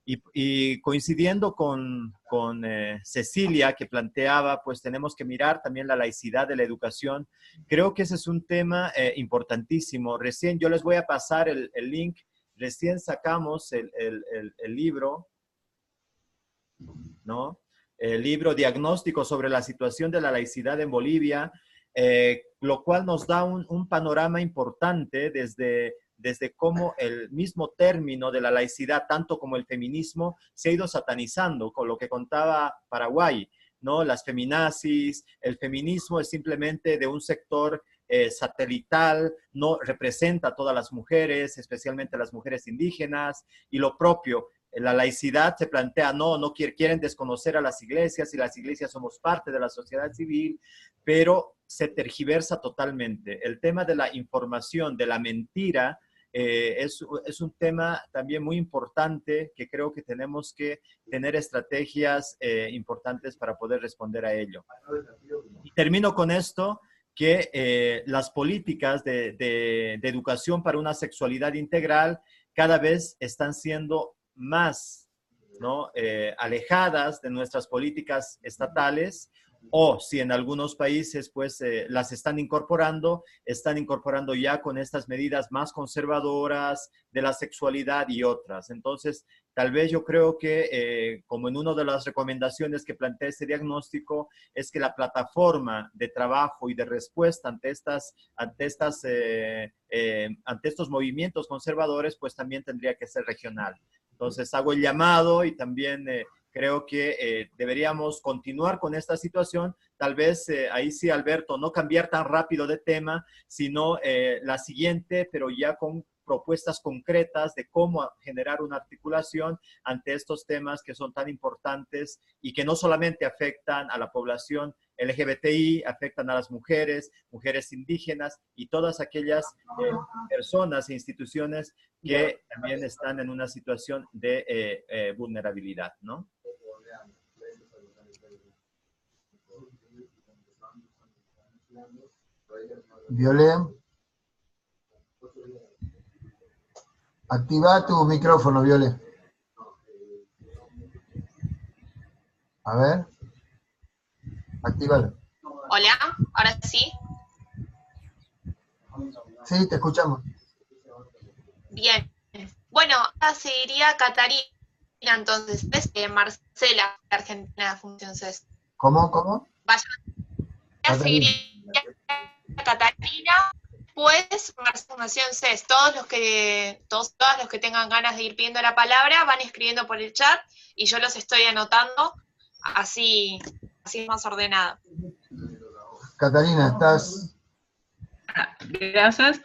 Y coincidiendo con Cecilia, que planteaba, pues tenemos que mirar también la laicidad de la educación. Creo que ese es un tema importantísimo. Recién yo les voy a pasar el link. Recién sacamos el libro, ¿no? El libro Diagnóstico sobre la situación de la laicidad en Bolivia, lo cual nos da un panorama importante desde cómo el mismo término de la laicidad, tanto como el feminismo, se ha ido satanizando, con lo que contaba Paraguay, ¿no? Las feminazis, el feminismo es simplemente de un sector satelital, no representa a todas las mujeres, especialmente a las mujeres indígenas, y lo propio, la laicidad se plantea, no quieren desconocer a las iglesias, y las iglesias somos parte de la sociedad civil, pero se tergiversa totalmente. El tema de la información, de la mentira, es un tema también muy importante que creo que tenemos que tener estrategias importantes para poder responder a ello. Y termino con esto, que las políticas de educación para una sexualidad integral cada vez están siendo más, ¿no? Alejadas de nuestras políticas estatales o si en algunos países pues las están incorporando ya con estas medidas más conservadoras de la sexualidad y otras. Entonces, tal vez yo creo que, como en una de las recomendaciones que plantea este diagnóstico, es que la plataforma de trabajo y de respuesta ante estos movimientos conservadores, pues también tendría que ser regional. Entonces, hago el llamado y también creo que deberíamos continuar con esta situación. Tal vez, ahí sí, Alberto, no cambiar tan rápido de tema, sino la siguiente, pero ya con propuestas concretas de cómo generar una articulación ante estos temas que son tan importantes y que no solamente afectan a la población LGBTI, afectan a las mujeres indígenas y todas aquellas personas e instituciones que también están en una situación de vulnerabilidad, ¿no? Violet, activa tu micrófono, Violet. A ver, actívalo. Hola, ahora sí. Sí, te escuchamos. Bien. Bueno, ahora seguiría Catarina, entonces, Marcela, Argentina, Función CES. ¿Cómo? Vaya. Seguiría Catarina, pues Fundación CES. Todos los que tengan ganas de ir pidiendo la palabra van escribiendo por el chat y yo los estoy anotando, así es más ordenado. Catarina, estás... Graças.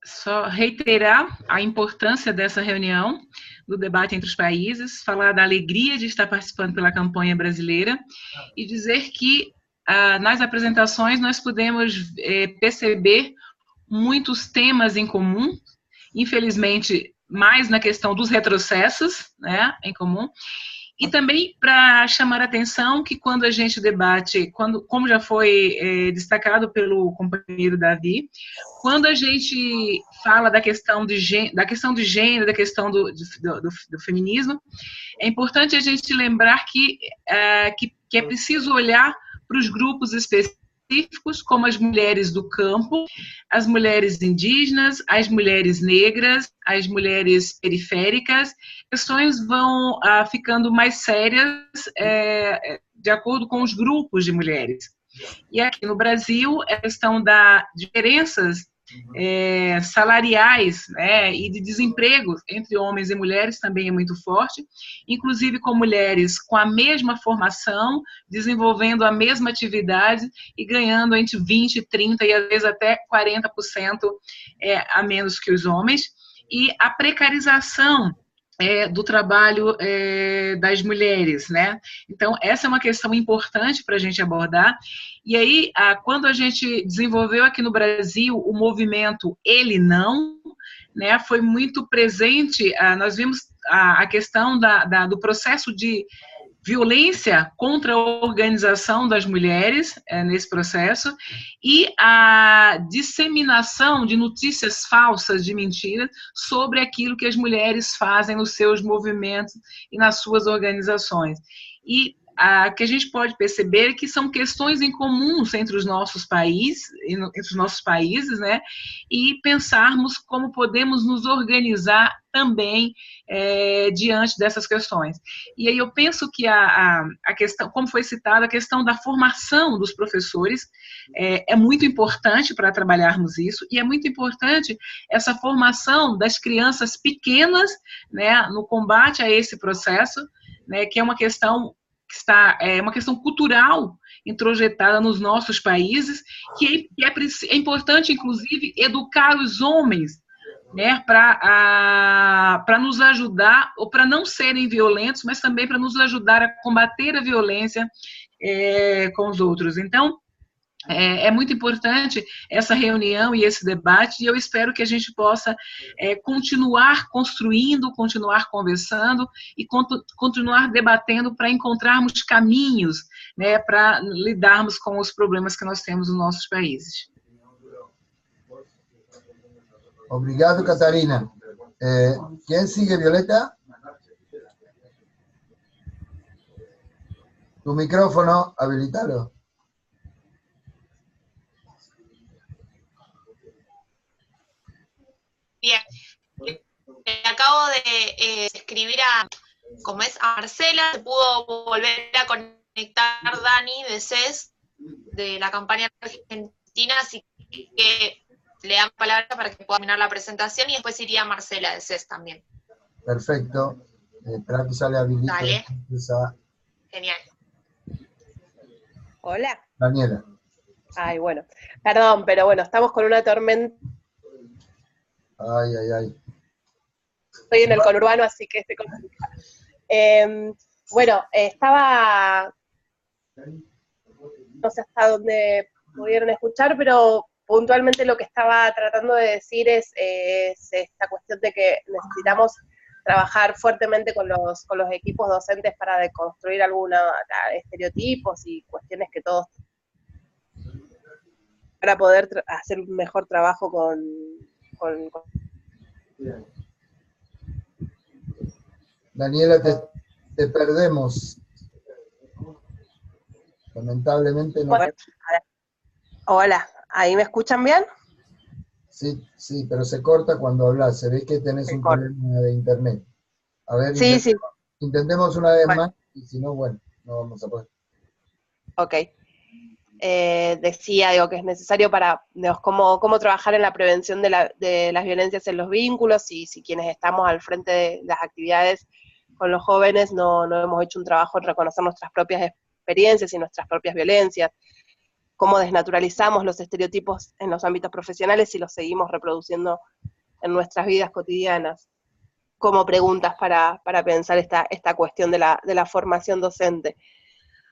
Só reiterar a importância dessa reunião, do debate entre os países, falar da alegria de estar participando pela campanha brasileira e dizer que nas apresentações nós podemos perceber muitos temas em comum, infelizmente mais na questão dos retrocessos, né, em comum, e também para chamar a atenção que quando a gente debate, como já foi destacado pelo companheiro Davi, quando a gente fala da questão de gênero, da questão do feminismo, é importante a gente lembrar que é preciso olhar para os grupos específicos, como as mulheres do campo, as mulheres indígenas, as mulheres negras, as mulheres periféricas. Questões vão ficando mais sérias de acordo com os grupos de mulheres. E aqui no Brasil, a questão das diferenças salariais, né, e de desemprego entre homens e mulheres também é muito forte, inclusive com mulheres com a mesma formação, desenvolvendo a mesma atividade e ganhando entre 20%, 30% e às vezes até 40% a menos que os homens, e a precarização do trabalho das mulheres, né? Então, essa é uma questão importante para a gente abordar. E aí, quando a gente desenvolveu aqui no Brasil o movimento Ele Não, né, foi muito presente, nós vimos a questão do processo de violência contra a organização das mulheres nesse processo e a disseminação de notícias falsas, de mentiras, sobre aquilo que as mulheres fazem nos seus movimentos e nas suas organizações. E que a gente pode perceber que são questões em comuns entre os nossos países, né, e pensarmos como podemos nos organizar também diante dessas questões. E aí eu penso que a questão, como foi citada, a questão da formação dos professores é muito importante para trabalharmos isso, e é muito importante essa formação das crianças pequenas, né, no combate a esse processo, né, que é uma questão uma questão cultural introjetada nos nossos países, que é importante, inclusive, educar os homens, né, para nos ajudar, ou para não serem violentos, mas também para nos ajudar a combater a violência com os outros. Então, é muito importante essa reunião e esse debate, e eu espero que a gente possa continuar construindo, continuar conversando e continuar debatendo para encontrarmos caminhos, né, para lidarmos com os problemas que nós temos nos nossos países. Obrigado, Catarina. ¿Quién sigue, Violeta? Tu micrófono, habilitalo. Bien. Acabo de escribir a Marcela, se pudo volver a conectar Dani de CES, de la campaña argentina, así que le dan palabra para que pueda terminar la presentación y después iría Marcela de CES también. Perfecto. Espera que sale habilitado. Dale. Genial. Hola. Daniela. Ay, bueno. Perdón, pero bueno, estamos con una tormenta. Ay, ay, ay. Estoy en el conurbano, así que estoy complicada. Bueno, estaba, no sé hasta dónde pudieron escuchar, pero puntualmente lo que estaba tratando de decir es esta cuestión de que necesitamos trabajar fuertemente con los equipos docentes para deconstruir algunos estereotipos y cuestiones que todos, para poder hacer un mejor trabajo con Daniela, te perdemos. Lamentablemente no. Bueno, hola, ¿ahí me escuchan bien? Sí, sí, pero se corta cuando hablas. Se ve que tenés un problema de internet. A ver, sí, sí. Intentemos una vez más, y si no, bueno, no vamos a poder. Ok. Decía, digo, que es necesario para, digamos, cómo trabajar en la prevención de las violencias en los vínculos, y si quienes estamos al frente de las actividades con los jóvenes no hemos hecho un trabajo en reconocer nuestras propias experiencias y nuestras propias violencias, cómo desnaturalizamos los estereotipos en los ámbitos profesionales y los seguimos reproduciendo en nuestras vidas cotidianas, como preguntas para pensar esta cuestión de la formación docente.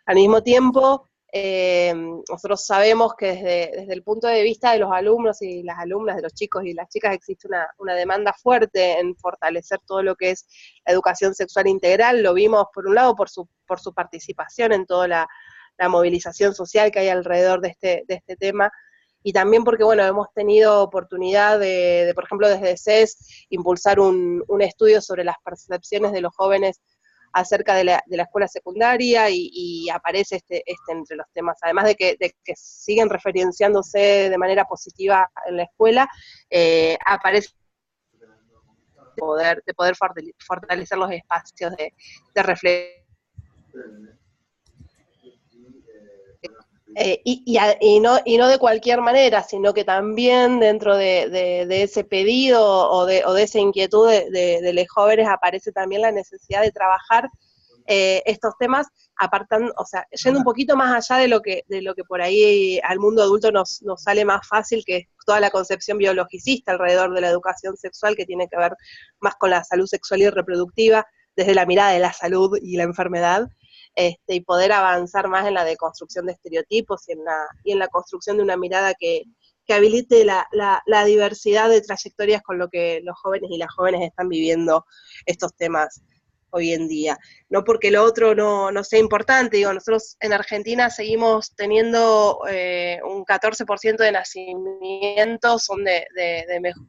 Al mismo tiempo, nosotros sabemos que desde el punto de vista de los alumnos y las alumnas, de los chicos y las chicas, existe una demanda fuerte en fortalecer todo lo que es la educación sexual integral. Lo vimos, por un lado, por su participación en toda la movilización social que hay alrededor de este tema, y también porque, bueno, hemos tenido oportunidad de por ejemplo, desde CES, impulsar un estudio sobre las percepciones de los jóvenes acerca de la escuela secundaria, y aparece este entre los temas, además de que siguen referenciándose de manera positiva en la escuela, aparece de poder fortalecer los espacios de reflexión. Y no de cualquier manera, sino que también dentro de ese pedido o de esa inquietud de los jóvenes aparece también la necesidad de trabajar estos temas, apartando, o sea, yendo un poquito más allá de lo que por ahí al mundo adulto nos sale más fácil, que es toda la concepción biologicista alrededor de la educación sexual, que tiene que ver más con la salud sexual y reproductiva, desde la mirada de la salud y la enfermedad. Y poder avanzar más en la deconstrucción de estereotipos y en la construcción de una mirada que habilite la diversidad de trayectorias con lo que los jóvenes y las jóvenes están viviendo estos temas hoy en día. No porque lo otro no sea importante, digo, nosotros en Argentina seguimos teniendo un 14% de nacimientos son de mejor.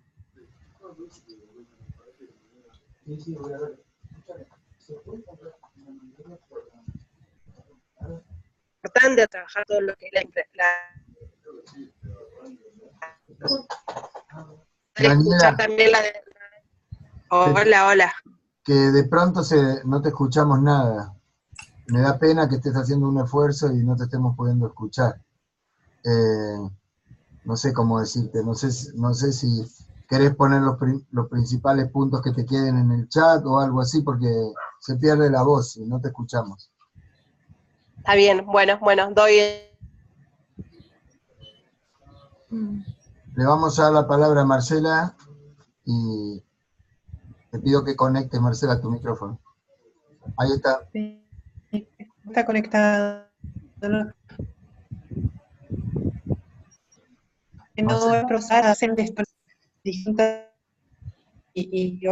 Importante a trabajar todo lo que es escuchar también hola. Que de pronto no te escuchamos nada. Me da pena que estés haciendo un esfuerzo y no te estemos pudiendo escuchar. No sé cómo decirte, no sé si querés poner los principales puntos que te queden en el chat o algo así, porque se pierde la voz y no te escuchamos. Está bien, bueno, doy. Le vamos a dar la palabra a Marcela y te pido que conectes, Marcela, tu micrófono. Ahí está. Sí, está conectado. No procesar, hacen distintas y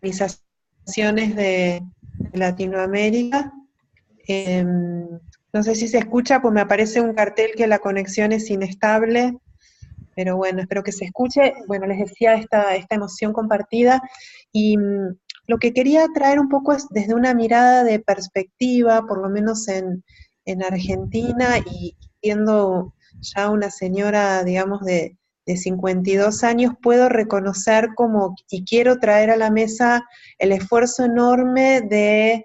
organizaciones de Latinoamérica. No sé si se escucha, pues me aparece un cartel que la conexión es inestable, pero bueno, espero que se escuche. Bueno, les decía esta emoción compartida, y lo que quería traer un poco es desde una mirada de perspectiva, por lo menos en Argentina, y siendo ya una señora, digamos, de 52 años, puedo reconocer como, y quiero traer a la mesa el esfuerzo enorme de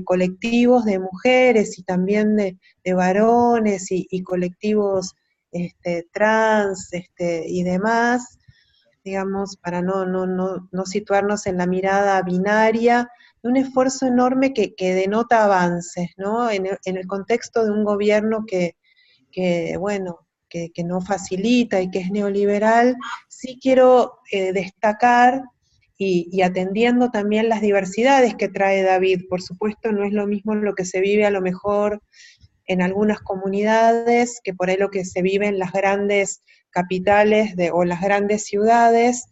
colectivos de mujeres y también de varones y colectivos trans y demás, digamos, para no situarnos en la mirada binaria, un esfuerzo enorme que denota avances, ¿no? En el contexto de un gobierno que no facilita y que es neoliberal, sí quiero destacar, y atendiendo también las diversidades que trae David. Por supuesto, no es lo mismo lo que se vive a lo mejor en algunas comunidades que por ahí lo que se vive en las grandes capitales o las grandes ciudades,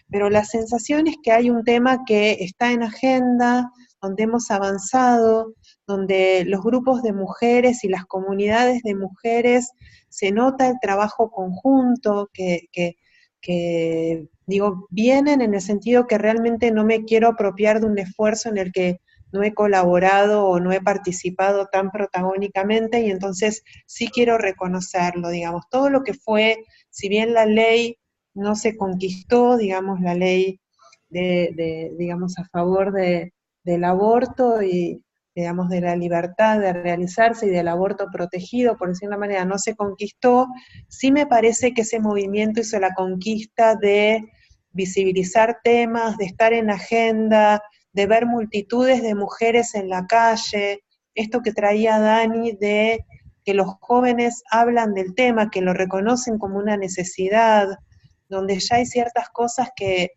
pero la sensación es que hay un tema que está en agenda, donde hemos avanzado, donde los grupos de mujeres y las comunidades de mujeres se nota el trabajo conjunto, que digo, vienen en el sentido que realmente no me quiero apropiar de un esfuerzo en el que no he colaborado o no he participado tan protagónicamente, y entonces sí quiero reconocerlo, digamos, todo lo que fue, si bien la ley no se conquistó, digamos, la ley digamos, a favor del aborto y, digamos, de la libertad de realizarse y del aborto protegido, por decir de una manera, no se conquistó, sí me parece que ese movimiento hizo la conquista de visibilizar temas, de estar en agenda, de ver multitudes de mujeres en la calle, esto que traía Dani de que los jóvenes hablan del tema, que lo reconocen como una necesidad, donde ya hay ciertas cosas que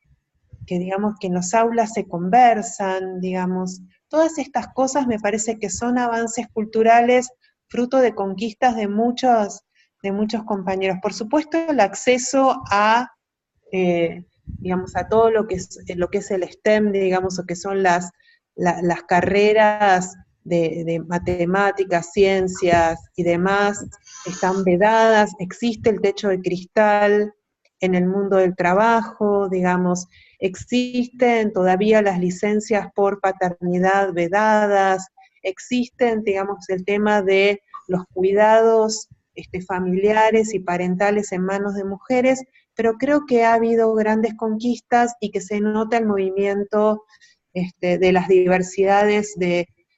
digamos, que en los aulas se conversan, digamos, todas estas cosas me parece que son avances culturales fruto de conquistas de muchos compañeros. Por supuesto, el acceso a, digamos, a todo lo que es el STEM, digamos, o que son las carreras de matemáticas, ciencias y demás, están vedadas, existe el techo de cristal en el mundo del trabajo, digamos, existen todavía las licencias por paternidad vedadas, existen, digamos, el tema de los cuidados familiares y parentales en manos de mujeres, pero creo que ha habido grandes conquistas y que se nota el movimiento de las diversidades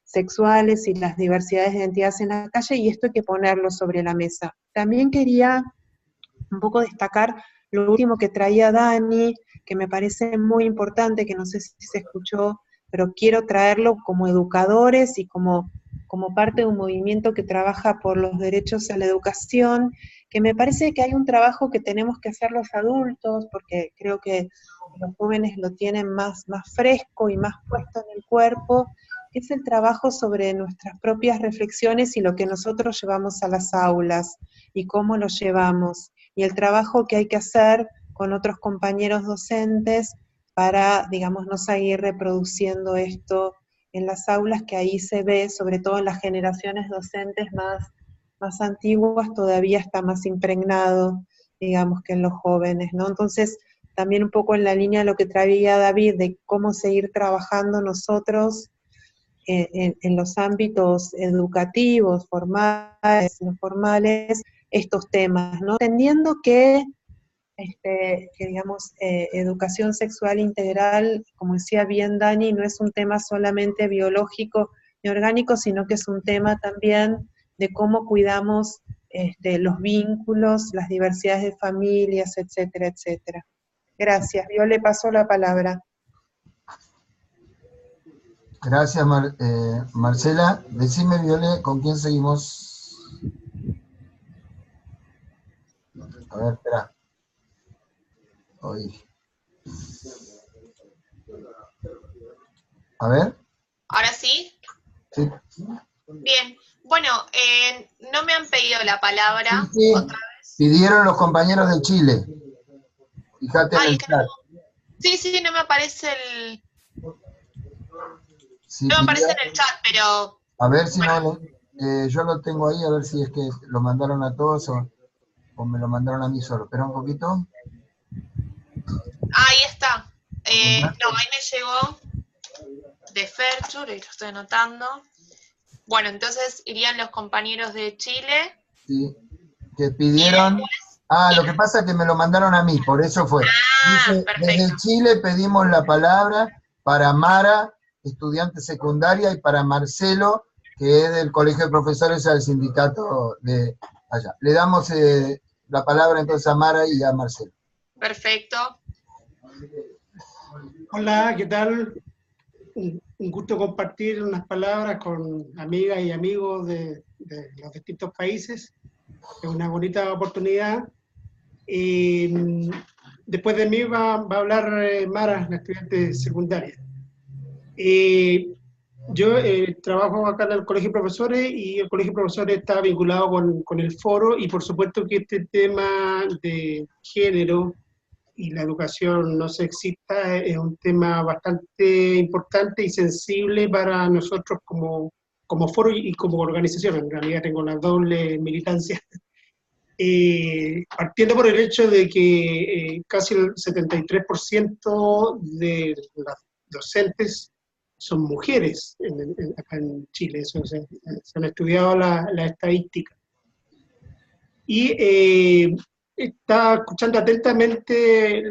sexuales y las diversidades de identidades en la calle, y esto hay que ponerlo sobre la mesa. También quería un poco destacar lo último que traía Dani, que me parece muy importante, que no sé si se escuchó, pero quiero traerlo como educadores y como parte de un movimiento que trabaja por los derechos a la educación, que me parece que hay un trabajo que tenemos que hacer los adultos, porque creo que los jóvenes lo tienen más fresco y más puesto en el cuerpo, que es el trabajo sobre nuestras propias reflexiones y lo que nosotros llevamos a las aulas, y cómo lo llevamos, y el trabajo que hay que hacer con otros compañeros docentes para, digamos, no seguir reproduciendo esto en las aulas, que ahí se ve, sobre todo en las generaciones docentes más antiguas, todavía está más impregnado, digamos, que en los jóvenes, ¿no? Entonces, también un poco en la línea de lo que traía David, de cómo seguir trabajando nosotros en los ámbitos educativos, formales, no formales, estos temas, ¿no? Entendiendo que digamos, educación sexual integral, como decía bien Dani, no es un tema solamente biológico ni orgánico, sino que es un tema también de cómo cuidamos los vínculos, las diversidades de familias, etcétera, etcétera. Gracias. Yo le paso la palabra. Gracias, Marcela. Decime, Viole, ¿con quién seguimos? A ver, espera. Hoy. A ver. ¿Ahora sí? Sí. Bien. Bueno, no me han pedido la palabra Sí, otra vez. pidieron los compañeros de Chile. Fíjate en el chat. Sí, no me aparece el... Sí, no me aparece en el chat, pero... A ver si no, yo lo tengo ahí, a ver si es que lo mandaron a todos o me lo mandaron a mí solo. Espera un poquito. Ahí está. No, ahí me llegó de Fercho, lo estoy anotando. Bueno, entonces irían los compañeros de Chile. Sí, que pidieron... lo que pasa es que me lo mandaron a mí, por eso fue. Dice, desde Chile pedimos la palabra para Mara, estudiante secundaria, y para Marcelo, que es del Colegio de Profesores al sindicato de allá. Le damos la palabra entonces a Mara y a Marcelo. Perfecto. Hola, ¿qué tal? Un gusto compartir unas palabras con amigas y amigos de los distintos países. Es una bonita oportunidad. Después de mí va a hablar Mara, la estudiante secundaria. Yo trabajo acá en el Colegio de Profesores, y el Colegio de Profesores está vinculado con el foro, y por supuesto que este tema de género y la educación no sexista es un tema bastante importante y sensible para nosotros como foro y como organización. En realidad tengo una doble militancia. Partiendo por el hecho de que casi el 73% de las docentes son mujeres acá en Chile. Eso se han estudiado las estadísticas. Y está escuchando atentamente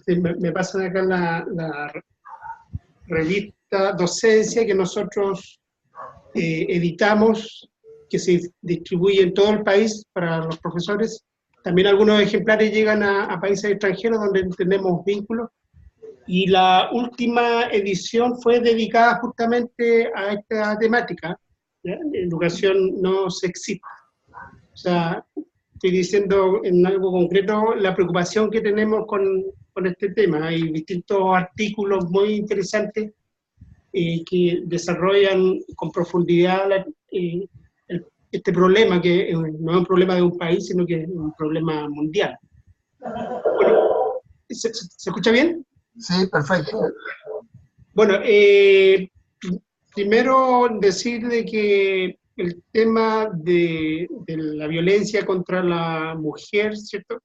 me pasan acá la revista Docencia que nosotros editamos, que se distribuye en todo el país para los profesores. También algunos ejemplares llegan a países extranjeros donde tenemos vínculos. Y la última edición fue dedicada justamente a esta temática, ¿ya? Educación no sexista. O sea, estoy diciendo en algo concreto la preocupación que tenemos con este tema. Hay distintos artículos muy interesantes que desarrollan con profundidad este problema, que no es un problema de un país, sino que es un problema mundial. Bueno, ¿se escucha bien? Sí, perfecto. Bueno, primero decirle que el tema de la violencia contra la mujer, ¿cierto?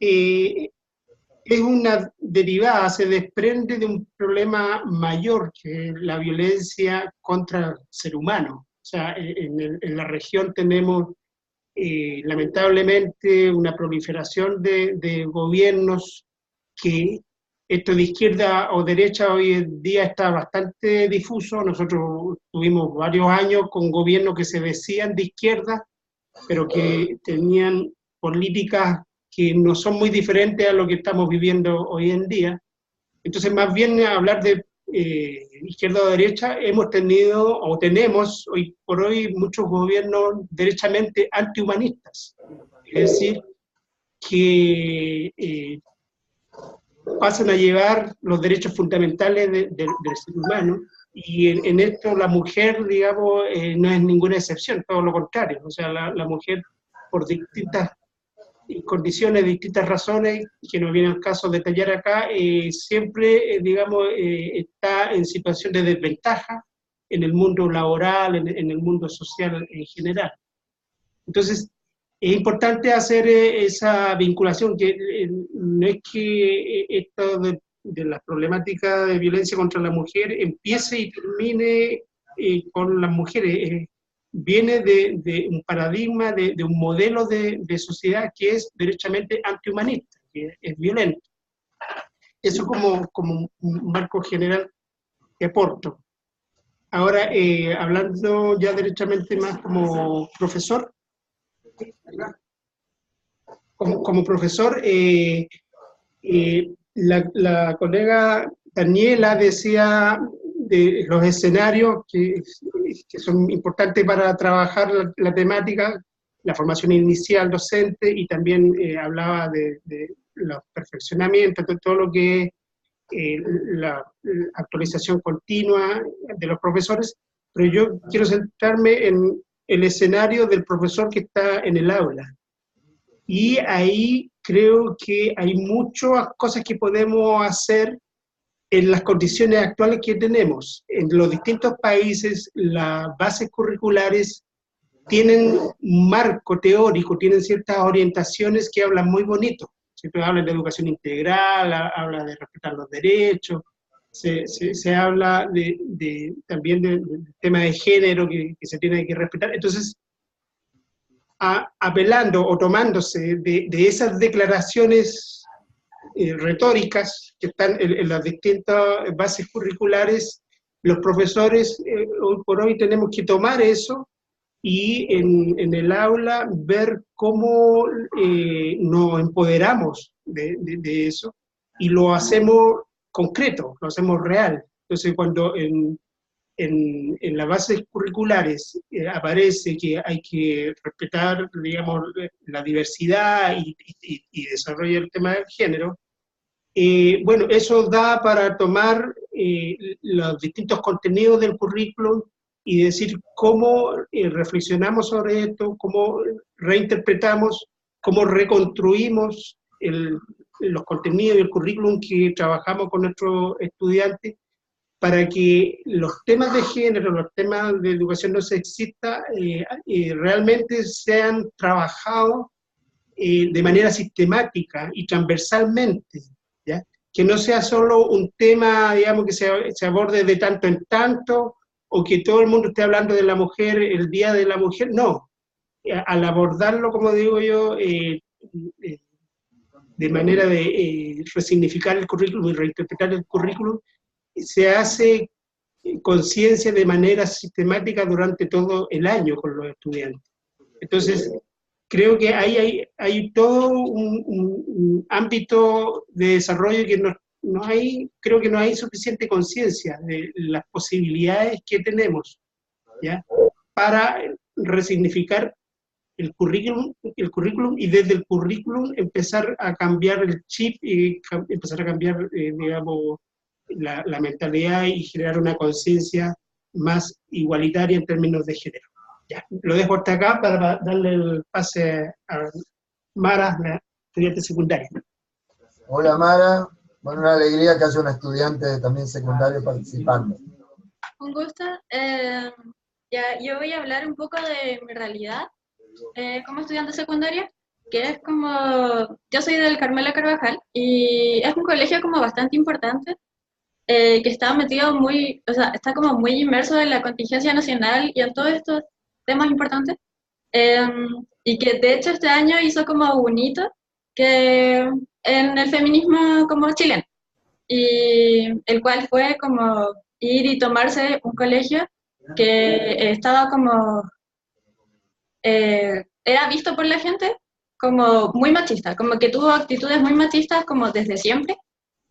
Es una derivada, se desprende de un problema mayor, que es la violencia contra el ser humano. O sea, en la región tenemos lamentablemente una proliferación de gobiernos que esto de izquierda o derecha hoy en día está bastante difuso. Nosotros tuvimos varios años con gobiernos que se decían de izquierda, pero que tenían políticas que no son muy diferentes a lo que estamos viviendo hoy en día. Entonces, más bien hablar de izquierda o derecha, hemos tenido o tenemos hoy por hoy muchos gobiernos derechamente antihumanistas. Es decir, que pasan a llevar los derechos fundamentales del ser humano, y en esto la mujer, digamos, no es ninguna excepción, todo lo contrario. O sea, la mujer, por distintas condiciones, distintas razones, que no viene al caso detallar acá, siempre, digamos, está en situación de desventaja en el mundo laboral, en el mundo social en general. Entonces, es importante hacer esa vinculación, que no es que esto de la problemática de violencia contra la mujer empiece y termine con las mujeres. Viene de un paradigma, de un modelo de sociedad que es derechamente antihumanista, que es violento. Eso como un marco general que aporto. Ahora, hablando ya derechamente más como profesor, como profesor, la colega Daniela decía de los escenarios que son importantes para trabajar la temática, la formación inicial docente, y también hablaba de los perfeccionamientos, de todo lo que es la actualización continua de los profesores, pero yo quiero centrarme en el escenario del profesor que está en el aula. Y ahí creo que hay muchas cosas que podemos hacer en las condiciones actuales que tenemos. En los distintos países, las bases curriculares tienen un marco teórico, tienen ciertas orientaciones que hablan muy bonito. O ¿cierto? Habla de educación integral, habla de respetar los derechos, se habla también del tema de género que se tiene que respetar. Entonces, apelando o tomándose de esas declaraciones retóricas que están en las distintas bases curriculares, los profesores hoy por hoy tenemos que tomar eso y en el aula ver cómo nos empoderamos de eso y lo hacemos concreto, lo hacemos real. Entonces, cuando en las bases curriculares aparece que hay que respetar, digamos, la diversidad y desarrollar el tema del género, bueno, eso da para tomar los distintos contenidos del currículum y decir cómo reflexionamos sobre esto, cómo reinterpretamos, cómo reconstruimos los contenidos y el currículum que trabajamos con nuestros estudiantes para que los temas de género, los temas de educación no sexista realmente sean trabajados de manera sistemática y transversalmente, ¿ya? Que no sea solo un tema, digamos, que se aborde de tanto en tanto, o que todo el mundo esté hablando de la mujer el Día de la Mujer, no. Al abordarlo, como digo yo, de manera de resignificar el currículum y reinterpretar el currículum, se hace conciencia de manera sistemática durante todo el año con los estudiantes. Entonces, creo que hay todo un ámbito de desarrollo que creo que no hay suficiente conciencia de las posibilidades que tenemos, ¿ya? Para resignificar el currículum y desde el currículum empezar a cambiar el chip y empezar a cambiar, digamos, la mentalidad y generar una conciencia más igualitaria en términos de género. Ya, lo dejo hasta acá para darle el pase a Mara, la estudiante secundaria. Hola Mara, bueno, una alegría que haya una estudiante también secundaria participando. Un gusto. Yo voy a hablar un poco de mi realidad como estudiante secundaria, que es como, yo soy del Carmela Carvajal, y es un colegio como bastante importante, que está metido está como muy inmerso en la contingencia nacional y en todos estos temas importantes, y que de hecho este año hizo como un hito que en el feminismo como chileno, y el cual fue como ir y tomarse un colegio que estaba como, era visto por la gente como muy machista, como que tuvo actitudes muy machistas como desde siempre.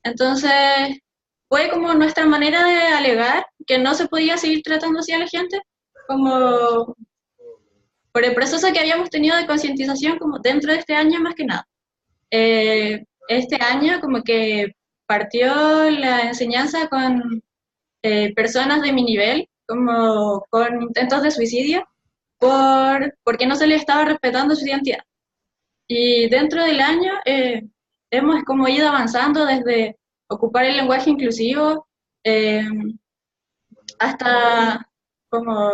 Entonces fue como nuestra manera de alegar que no se podía seguir tratando así a la gente, como por el proceso que habíamos tenido de concientización como dentro de este año más que nada. Este año como que partió la enseñanza con personas de mi nivel, como con intentos de suicidio, porque no se les estaba respetando su identidad. Y dentro del año hemos como ido avanzando desde ocupar el lenguaje inclusivo hasta como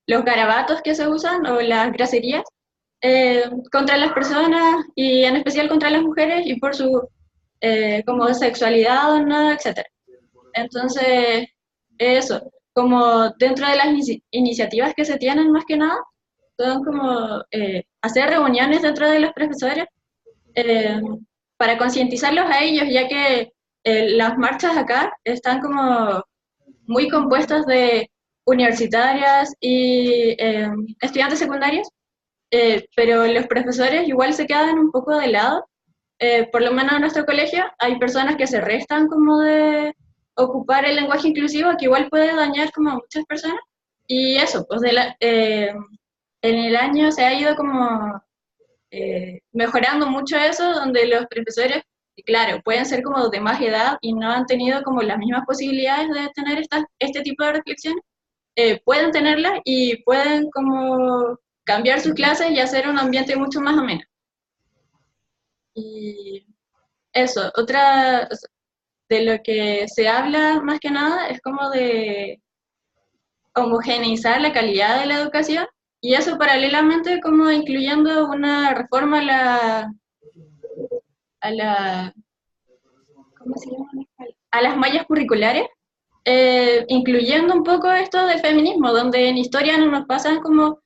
los garabatos que se usan o las groserías contra las personas y en especial contra las mujeres y por su como sexualidad o no, etc. Entonces, eso, como dentro de las iniciativas que se tienen más que nada, son como hacer reuniones dentro de los profesores para concientizarlos a ellos, ya que las marchas acá están como muy compuestas de universitarias y estudiantes secundarios, pero los profesores igual se quedan un poco de lado. Por lo menos en nuestro colegio hay personas que se restan como de ocupar el lenguaje inclusivo, que igual puede dañar como a muchas personas, y eso, pues en el año se ha ido como mejorando mucho eso, donde los profesores, claro, pueden ser como de más edad y no han tenido como las mismas posibilidades de tener este tipo de reflexiones, pueden tenerlas y pueden como cambiar sus clases y hacer un ambiente mucho más ameno. Y eso, otra de lo que se habla más que nada es como de homogeneizar la calidad de la educación, y eso paralelamente como incluyendo una reforma ¿cómo se llama? A las mallas curriculares, incluyendo un poco esto del feminismo, donde en historia no nos pasan como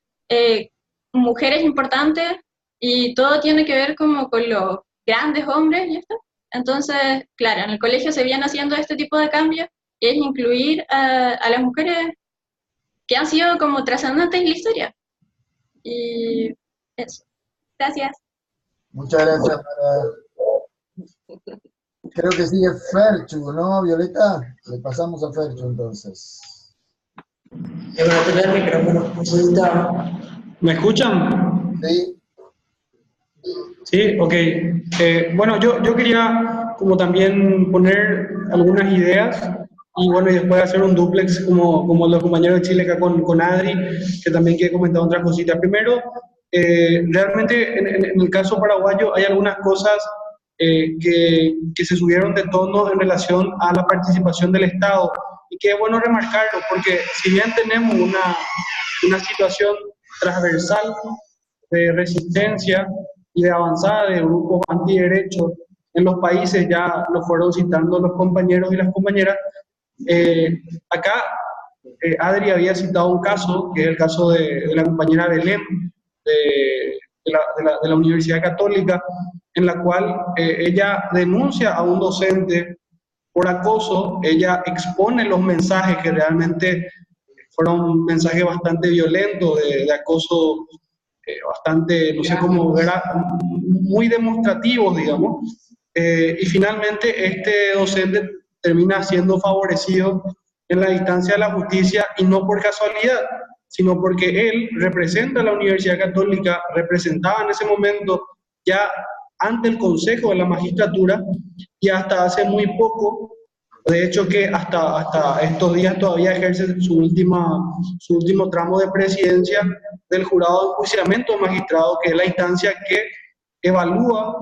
mujeres importantes y todo tiene que ver como con los grandes hombres y esto. Entonces, claro, en el colegio se viene haciendo este tipo de cambios, y es incluir a las mujeres que han sido como trascendentes en la historia. Y eso. Gracias. Muchas gracias, Mara. Creo que sigue Ferchu, ¿no, Violeta? Le pasamos a Ferchu, entonces. Tener el micrófono. ¿Me escuchan? Sí. Sí, ok. Bueno, yo quería como también poner algunas ideas y bueno, y después hacer un dúplex como los compañeros de Chile acá con Adri, que también quiere comentar otras cositas. Primero, realmente en el caso paraguayo hay algunas cosas que se subieron de tono en relación a la participación del Estado, y que es bueno remarcarlo, porque si bien tenemos una situación transversal de resistencia y de avanzada de grupos antiderechos en los países, ya lo fueron citando los compañeros y las compañeras. Acá Adri había citado un caso, que es el caso de la compañera Belén, de la Universidad Católica, en la cual ella denuncia a un docente por acoso. Ella expone los mensajes que realmente fueron mensajes bastante violentos, de acoso bastante, no sé cómo, era muy demostrativos, digamos, y finalmente este docente termina siendo favorecido en la instancia de la justicia, y no por casualidad, sino porque él representa a la Universidad Católica, representaba en ese momento ya ante el Consejo de la Magistratura, y hasta hace muy poco, de hecho que hasta estos días todavía ejerce su último tramo de presidencia del jurado de enjuiciamiento magistrado, que es la instancia que evalúa,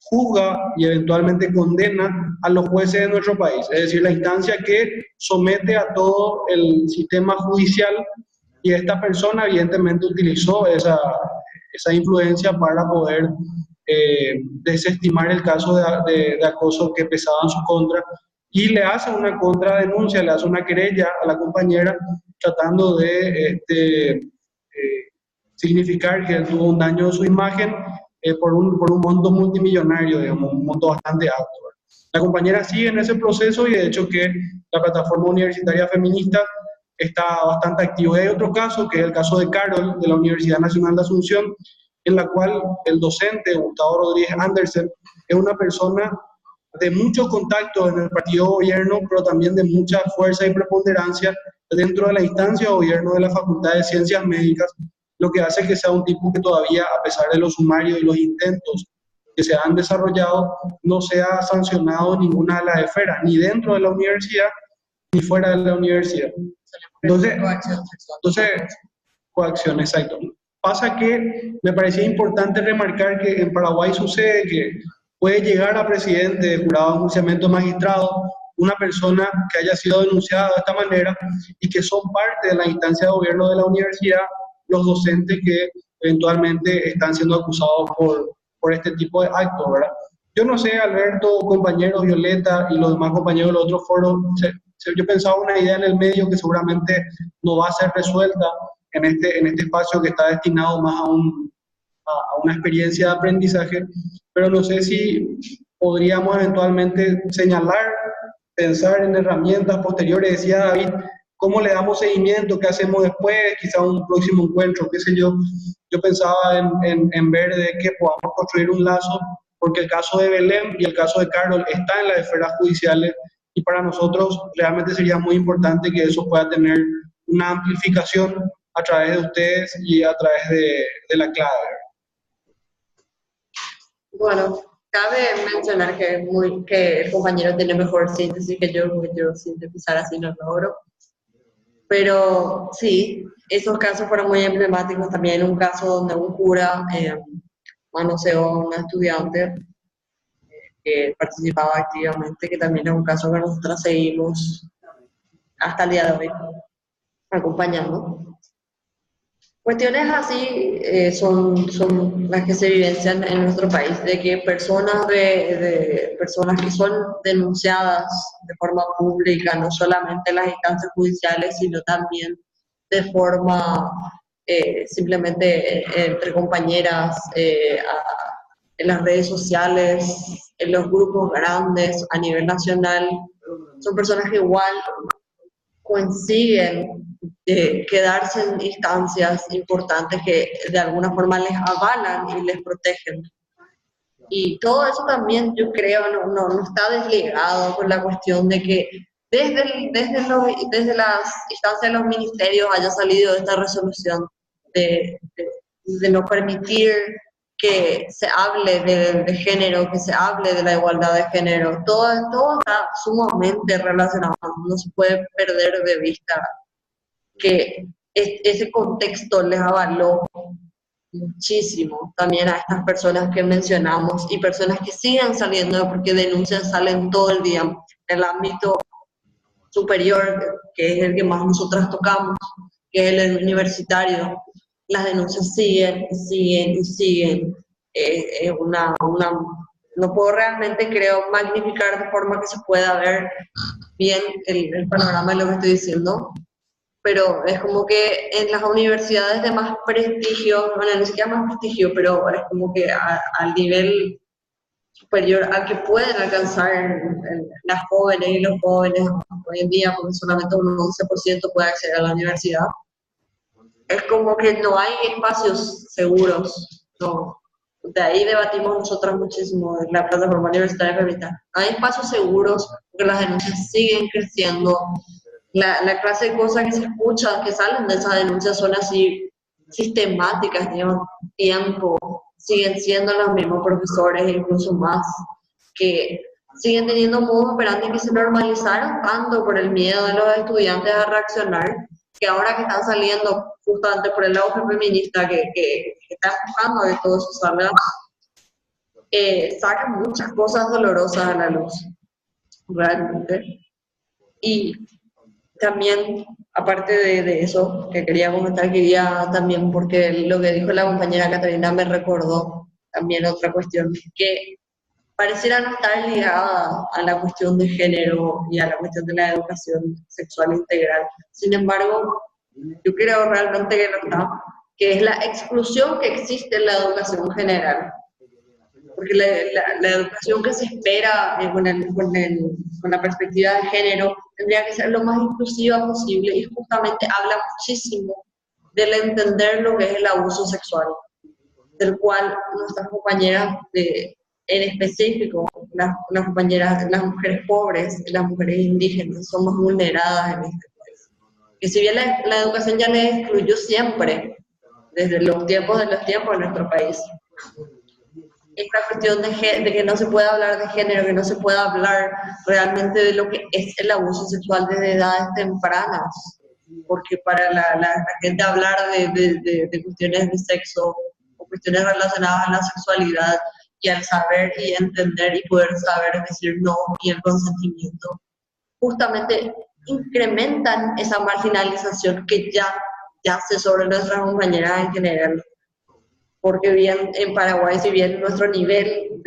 juzga y eventualmente condena a los jueces de nuestro país. Es decir, la instancia que somete a todo el sistema judicial, y esta persona evidentemente utilizó esa influencia para poder desestimar el caso de acoso que pesaba en su contra, y le hace una contradenuncia, le hace una querella a la compañera tratando de significar que tuvo un daño de su imagen por un monto multimillonario, digamos, un monto bastante alto. La compañera sigue en ese proceso, y de hecho que la plataforma universitaria feminista está bastante activa. Hay otro caso, que es el caso de Carol, de la Universidad Nacional de Asunción, en la cual el docente Gustavo Rodríguez Andersen es una persona de muchos contactos en el partido de gobierno, pero también de mucha fuerza y preponderancia dentro de la instancia de gobierno de la Facultad de Ciencias Médicas, lo que hace que sea un tipo que todavía, a pesar de los sumarios y los intentos que se han desarrollado, no sea sancionado en ninguna de las esferas, ni dentro de la universidad, ni fuera de la universidad. Entonces, coacción, exacto. Pasa que me parecía importante remarcar que en Paraguay sucede que puede llegar a presidente de jurado de enjuiciamiento magistrado una persona que haya sido denunciada de esta manera, y que son parte de la instancia de gobierno de la universidad los docentes que eventualmente están siendo acusados por este tipo de actos, ¿verdad? Yo no sé, Alberto, compañeros, Violeta y los demás compañeros de los otros foros, yo pensaba una idea en el medio que seguramente no va a ser resuelta en este espacio que está destinado más a una experiencia de aprendizaje, pero no sé si podríamos eventualmente señalar, pensar en herramientas posteriores. Decía David, ¿cómo le damos seguimiento? ¿Qué hacemos después? Quizá un próximo encuentro, qué sé yo. Yo pensaba en ver de que podamos construir un lazo, porque el caso de Belén y el caso de Carol está en las esferas judiciales, y para nosotros realmente sería muy importante que eso pueda tener una amplificación a través de ustedes y a través de la clave. Bueno, cabe mencionar que el compañero tiene mejor síntesis que yo, porque yo sintetizar así no logro. Pero sí, esos casos fueron muy emblemáticos. También un caso donde un cura manoseó a una estudiante que participaba activamente, que también es un caso que nosotros seguimos hasta el día de hoy acompañando. Cuestiones así son las que se vivencian en nuestro país, de que personas personas que son denunciadas de forma pública, no solamente en las instancias judiciales, sino también de forma simplemente entre compañeras, en las redes sociales, en los grupos grandes, a nivel nacional, son personas que igual consiguen quedarse en instancias importantes que de alguna forma les avalan y les protegen. Y todo eso también, yo creo, no está desligado con la cuestión de que desde las instancias de los ministerios haya salido esta resolución de no permitir que se hable de género, que se hable de la igualdad de género. Todo está sumamente relacionado, no se puede perder de vista que ese contexto les avaló muchísimo también a estas personas que mencionamos y personas que siguen saliendo porque denuncias salen todo el día. En el ámbito superior, que es el que más nosotras tocamos, que es el universitario, las denuncias siguen y siguen y siguen. No puedo realmente, creo, magnificar de forma que se pueda ver bien el panorama de lo que estoy diciendo, pero es como que en las universidades de más prestigio, bueno, ni siquiera más prestigio, pero es como que al nivel superior al que pueden alcanzar las jóvenes y los jóvenes hoy en día, porque solamente un 11% puede acceder a la universidad, es como que no hay espacios seguros, no. De ahí debatimos nosotras muchísimo en la plataforma universitaria feminista. No hay espacios seguros porque las denuncias siguen creciendo. La clase de cosas que se escuchan, que salen de esas denuncias son así sistemáticas, llevan tiempo, siguen siendo los mismos profesores, incluso más, que siguen teniendo modos operantes que se normalizaron tanto por el miedo de los estudiantes a reaccionar, que ahora que están saliendo justamente por el auge feminista que está empujando a que todo eso salga, sacan muchas cosas dolorosas a la luz, realmente. Y también, aparte de eso, que quería comentar, quería también, porque lo que dijo la compañera Catalina me recordó también otra cuestión, que pareciera no estar ligada a la cuestión de género y a la cuestión de la educación sexual integral. Sin embargo, yo creo realmente que no está, que es la exclusión que existe en la educación general. Porque la educación que se espera con la perspectiva de género tendría que ser lo más inclusiva posible y justamente habla muchísimo del entender lo que es el abuso sexual, del cual nuestras compañeras, en específico las compañeras, las mujeres pobres, las mujeres indígenas, son más vulneradas en este país. Que si bien la educación ya les excluyó siempre, desde los tiempos en nuestro país, esta cuestión de que no se pueda hablar de género, que no se pueda hablar realmente de lo que es el abuso sexual desde edades tempranas, porque para la gente hablar de cuestiones de sexo o cuestiones relacionadas a la sexualidad y al saber y entender y poder saber decir no y el consentimiento, justamente incrementan esa marginalización que ya yace sobre nuestras compañeras en general. Porque bien en Paraguay, si bien nuestro nivel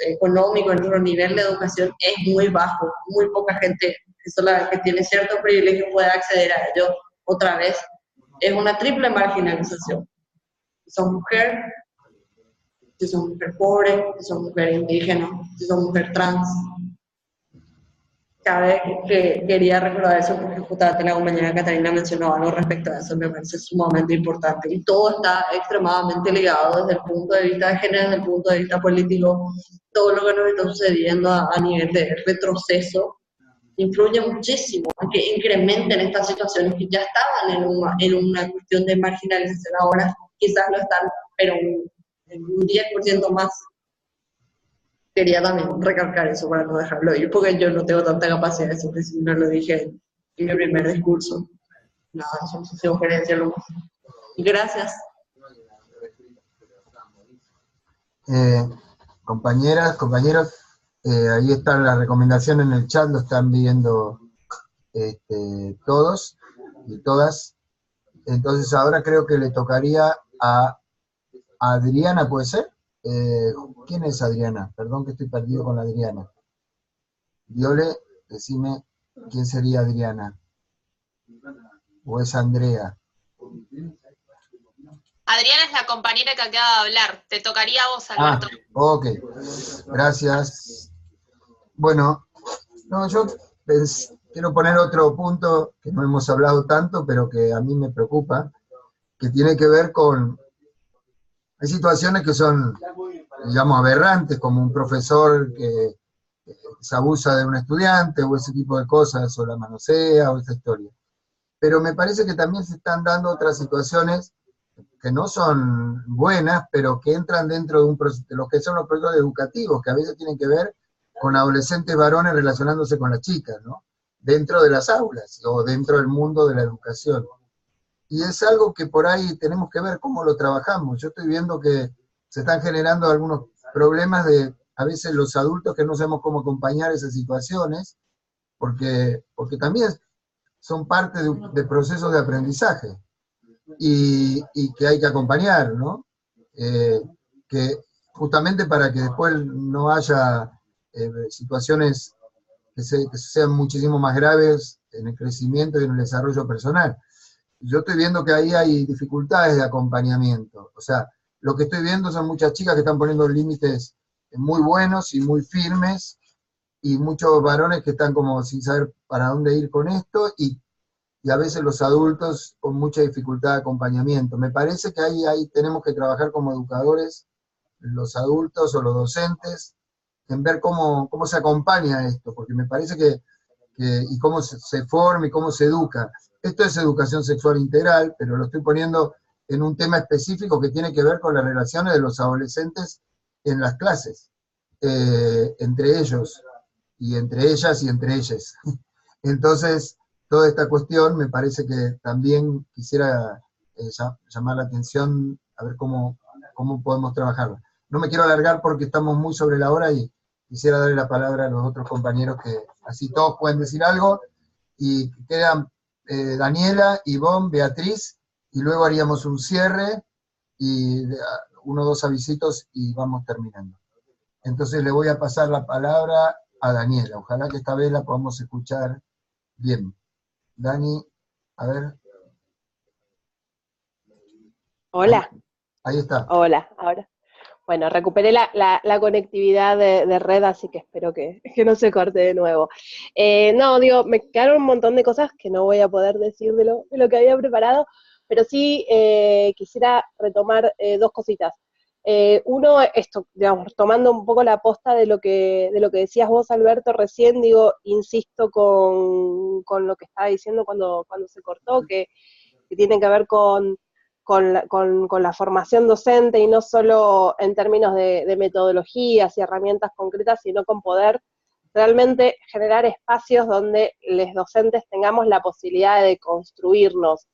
económico, nuestro nivel de educación es muy bajo, muy poca gente que tiene cierto privilegio puede acceder a ello, otra vez, es una triple marginalización. Si sos mujer, si sos mujer pobre, si sos mujer indígena, si sos mujer trans. Cada vez que quería recordar eso, porque justamente la compañera Catalina mencionó algo respecto a eso, me parece sumamente importante. Y todo está extremadamente ligado desde el punto de vista de género, desde el punto de vista político. Todo lo que nos está sucediendo a nivel de retroceso influye muchísimo a que incrementen estas situaciones que ya estaban en una cuestión de marginalización. Ahora quizás lo están, pero en un 10% más. Quería también recalcar eso para no dejarlo ir, porque yo no tengo tanta capacidad de síntesis, no lo dije en mi primer discurso. Nada, son sugerencias lo más. Gracias. Compañeras, compañeros, ahí está la recomendación en el chat, lo están viendo todos y todas. Entonces ahora creo que le tocaría a Adriana, ¿puede ser? ¿Quién es Adriana? Perdón que estoy perdido con la Adriana. Viole, decime quién sería Adriana. ¿O es Andrea? Adriana es la compañera que acaba de hablar. Te tocaría a vos, Alberto. Ok. Gracias. Bueno, no, yo quiero poner otro punto que no hemos hablado tanto, pero que a mí me preocupa, que tiene que ver con... Hay situaciones que son, digamos, aberrantes, como un profesor que se abusa de un estudiante, o ese tipo de cosas, o la manosea, o esa historia. Pero me parece que también se están dando otras situaciones que no son buenas, pero que entran dentro de lo que son los procesos educativos, que a veces tienen que ver con adolescentes varones relacionándose con las chicas, ¿no? Dentro de las aulas, o dentro del mundo de la educación. Y es algo que por ahí tenemos que ver cómo lo trabajamos. Yo estoy viendo que se están generando algunos problemas de, a veces, los adultos que no sabemos cómo acompañar esas situaciones, porque también son parte de procesos de aprendizaje, y que hay que acompañar, ¿no? Que justamente para que después no haya situaciones que sean muchísimo más graves en el crecimiento y en el desarrollo personal. Yo estoy viendo que ahí hay dificultades de acompañamiento. O sea, lo que estoy viendo son muchas chicas que están poniendo límites muy buenos y muy firmes, y muchos varones que están como sin saber para dónde ir con esto, y a veces los adultos con mucha dificultad de acompañamiento. Me parece que ahí tenemos que trabajar como educadores, los adultos o los docentes, en ver cómo se acompaña esto, porque me parece y cómo se forma y cómo se educa. Esto es educación sexual integral, pero lo estoy poniendo en un tema específico que tiene que ver con las relaciones de los adolescentes en las clases, entre ellos, y entre ellas y entre ellas. Entonces, toda esta cuestión me parece que también quisiera llamar la atención, a ver cómo podemos trabajarla. No me quiero alargar porque estamos muy sobre la hora, y quisiera darle la palabra a los otros compañeros, que así todos pueden decir algo, y quedan Daniela, Ivonne, Beatriz, y luego haríamos un cierre, y uno o dos avisitos, y vamos terminando. Entonces le voy a pasar la palabra a Daniela. Ojalá que esta vez la podamos escuchar bien. Dani, a ver. Hola. Ahí está. Hola, ahora. Bueno, recuperé la conectividad de red, así que espero que no se corte de nuevo. No, digo, me quedaron un montón de cosas que no voy a poder decir de lo que había preparado, pero sí quisiera retomar dos cositas. Uno, esto, digamos, tomando un poco la posta de lo que decías vos, Alberto, recién, digo, insisto con lo que estaba diciendo cuando se cortó, que tiene que ver con la formación docente, y no solo en términos de metodologías y herramientas concretas, sino con poder realmente generar espacios donde los docentes tengamos la posibilidad de construirnos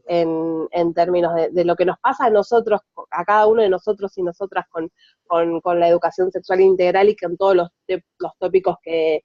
en términos de lo que nos pasa a nosotros, a cada uno de nosotros y nosotras con la educación sexual integral, y con todos los tópicos que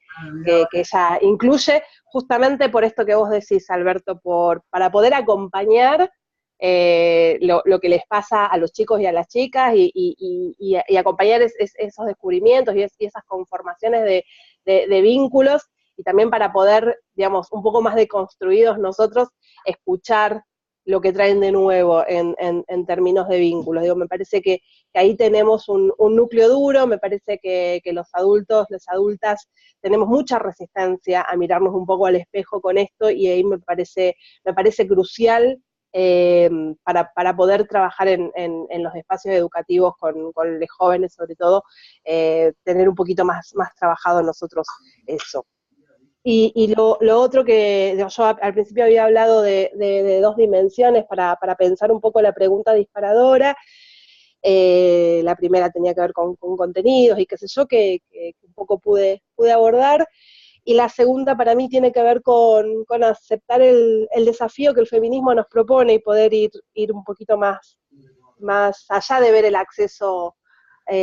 ella incluye, justamente por esto que vos decís, Alberto, para poder acompañar lo que les pasa a los chicos y a las chicas, y acompañar esos descubrimientos y esas conformaciones de vínculos, y también para poder, digamos, un poco más deconstruidos nosotros, escuchar lo que traen de nuevo en términos de vínculos. Digo, me parece que ahí tenemos un núcleo duro. Me parece que los adultos, las adultas, tenemos mucha resistencia a mirarnos un poco al espejo con esto, y ahí me parece crucial para poder trabajar en los espacios educativos con los jóvenes, sobre todo, tener un poquito más trabajado nosotros eso. Y lo otro que yo al principio había hablado de dos dimensiones para pensar un poco la pregunta disparadora. La primera tenía que ver con contenidos y qué sé yo, que un poco pude abordar. Y la segunda para mí tiene que ver con aceptar el desafío que el feminismo nos propone, y poder ir un poquito más allá de ver el acceso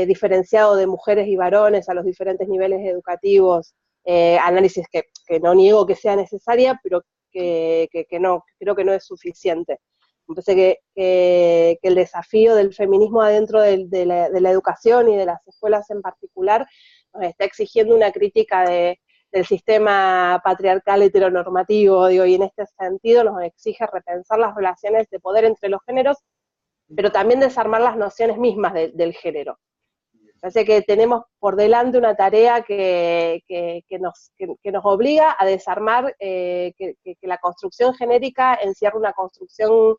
diferenciado de mujeres y varones a los diferentes niveles educativos, análisis que no niego que sea necesaria, pero que no, creo que no es suficiente. Me parece que el desafío del feminismo adentro de la educación y de las escuelas en particular nos está exigiendo una crítica del sistema patriarcal heteronormativo, digo, y en este sentido nos exige repensar las relaciones de poder entre los géneros, pero también desarmar las nociones mismas del género. Parece que tenemos por delante una tarea que nos obliga a desarmar que la construcción genérica encierra una construcción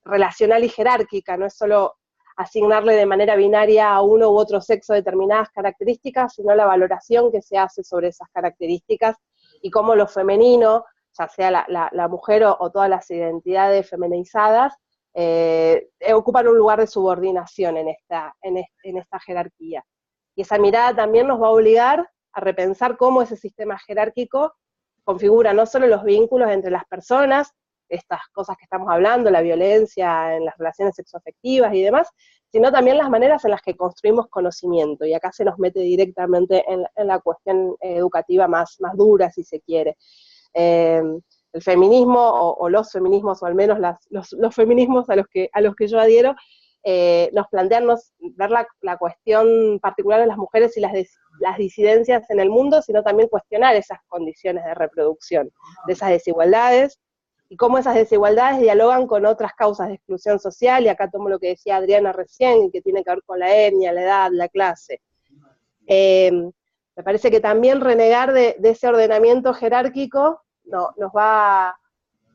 relacional y jerárquica, no es solo asignarle de manera binaria a uno u otro sexo determinadas características, sino la valoración que se hace sobre esas características y cómo lo femenino, ya sea la mujer o todas las identidades feminizadas, ocupan un lugar de subordinación en esta jerarquía. Y esa mirada también nos va a obligar a repensar cómo ese sistema jerárquico configura no solo los vínculos entre las personas, estas cosas que estamos hablando, la violencia en las relaciones sexoafectivas y demás, sino también las maneras en las que construimos conocimiento, y acá se nos mete directamente en la cuestión educativa más dura, si se quiere. El feminismo, o los feminismos, o al menos los feminismos a los que yo adhiero, nos plantean ver la cuestión particular de las mujeres y las disidencias en el mundo, sino también cuestionar esas condiciones de reproducción, de esas desigualdades, y cómo esas desigualdades dialogan con otras causas de exclusión social, y acá tomo lo que decía Adriana recién, y que tiene que ver con la etnia, la edad, la clase. Me parece que también renegar de ese ordenamiento jerárquico nos va